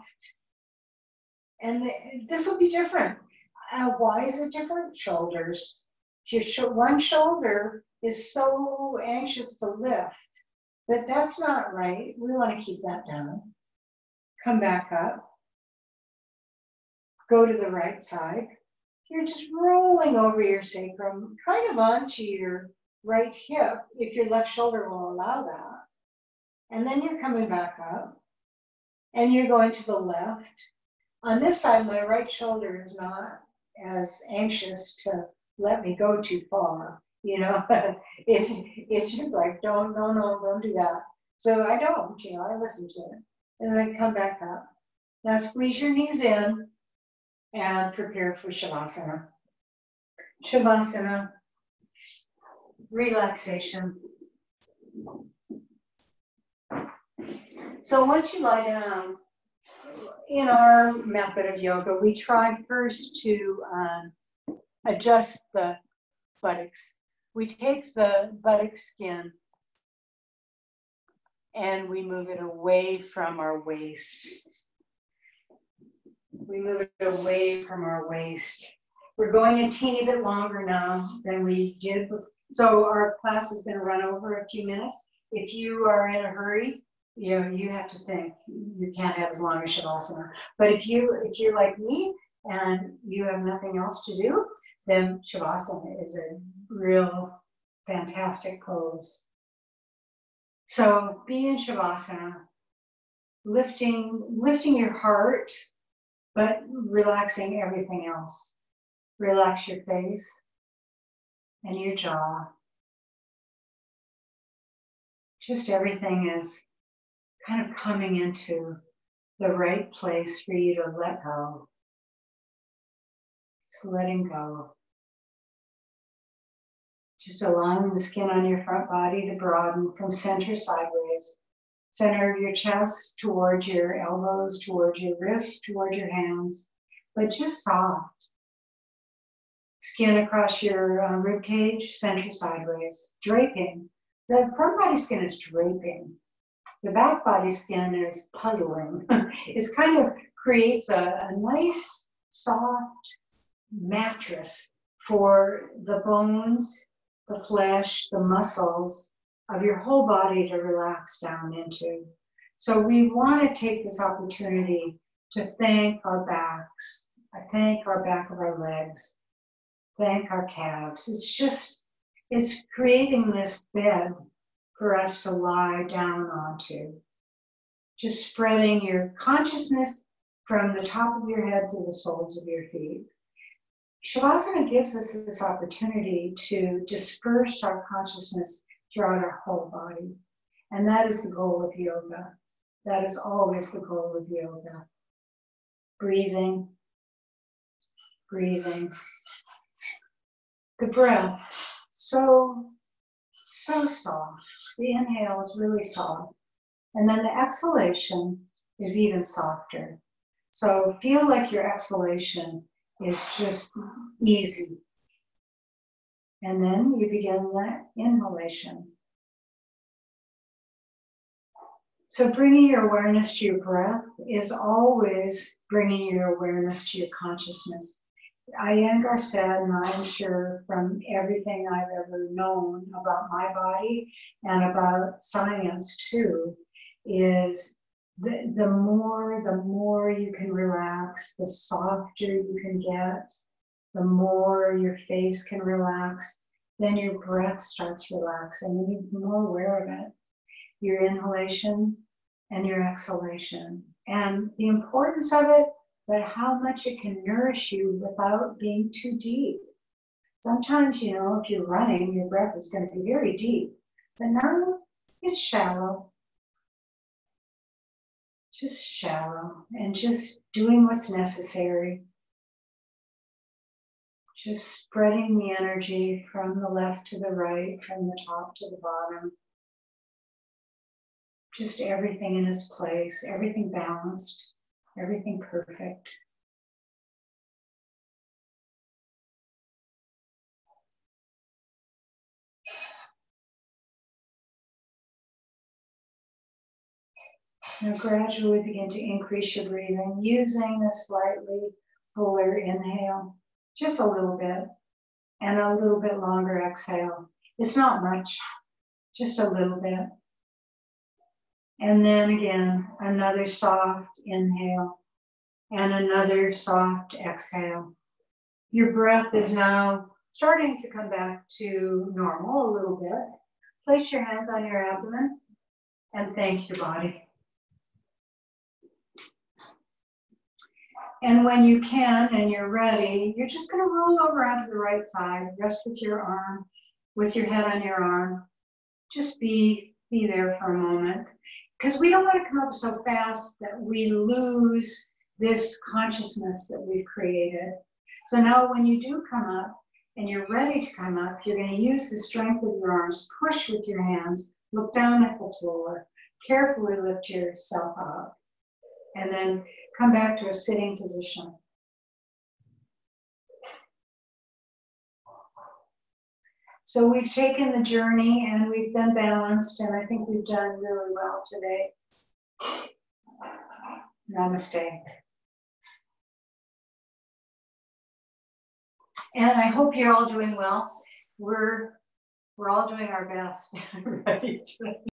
And this will be different. Why is it different? Shoulders. One shoulder is so anxious to lift that that's not right. We want to keep that down. Come back up. Go to the right side. You're just rolling over your sacrum, kind of onto your right hip, if your left shoulder will allow that. And then you're coming back up, and you're going to the left. On this side, my right shoulder is not as anxious to let me go too far. You know, it's just like, don't do that. So I don't, you know, I listen to it. And then come back up. Now squeeze your knees in and prepare for Shavasana. Shavasana, relaxation. So once you lie down, in our method of yoga, we try first to adjust the buttocks. We take the buttock skin and we move it away from our waist. We move it away from our waist. We're going a teeny bit longer now than we did before. So our class is going to run over a few minutes. If you are in a hurry, you know, you have to think. You can't have as long as Shavasana. But if you're like me and you have nothing else to do, then Shavasana is a real fantastic pose. So be in Shavasana, lifting your heart, but relaxing everything else. Relax your face and your jaw. Just everything is kind of coming into the right place for you to let go. Just letting go. Just allowing the skin on your front body to broaden from center sideways. Center of your chest towards your elbows, towards your wrists, towards your hands, but just soft. Skin across your rib cage, center sideways, draping. The front body skin is draping. The back body skin is puddling. It's kind of creates a nice, soft mattress for the bones, the flesh, the muscles of your whole body to relax down into. So we want to take this opportunity to thank our backs. I thank our back of our legs. Thank our calves. It's creating this bed for us to lie down onto. Just spreading your consciousness from the top of your head to the soles of your feet. Shavasana gives us this opportunity to disperse our consciousness throughout our whole body. And that is the goal of yoga. That is always the goal of yoga. Breathing, breathing. The breath, so soft. The inhale is really soft. And then the exhalation is even softer. So feel like your exhalation is just easy. And then you begin the inhalation. So bringing your awareness to your breath is always bringing your awareness to your consciousness. Iyengar said, and I'm sure from everything I've ever known about my body and about science too, is the more you can relax, the softer you can get, the more your face can relax, then your breath starts relaxing and you're more aware of it. Your inhalation and your exhalation. And the importance of it, but how much it can nourish you without being too deep. Sometimes, if you're running, your breath is going to be very deep. But now it's shallow. Just shallow and just doing what's necessary. Just spreading the energy from the left to the right, from the top to the bottom. Just everything in its place, everything balanced, everything perfect. Now gradually begin to increase your breathing using a slightly fuller inhale, just a little bit, and a little bit longer exhale. It's not much, just a little bit. And then again, another soft inhale and another soft exhale. Your breath is now starting to come back to normal a little bit. Place your hands on your abdomen and thank your body. And when you can and you're ready, you're just going to roll over onto the right side, rest with your arm, with your head on your arm. Just be there for a moment. Because we don't want to come up so fast that we lose this consciousness that we've created. So now when you do come up and you're ready to come up, you're going to use the strength of your arms, push with your hands, look down at the floor, carefully lift yourself up, and then come back to a sitting position. So we've taken the journey and we've been balanced, and I think we've done really well today. Namaste. And I hope you're all doing well. We're all doing our best. Right?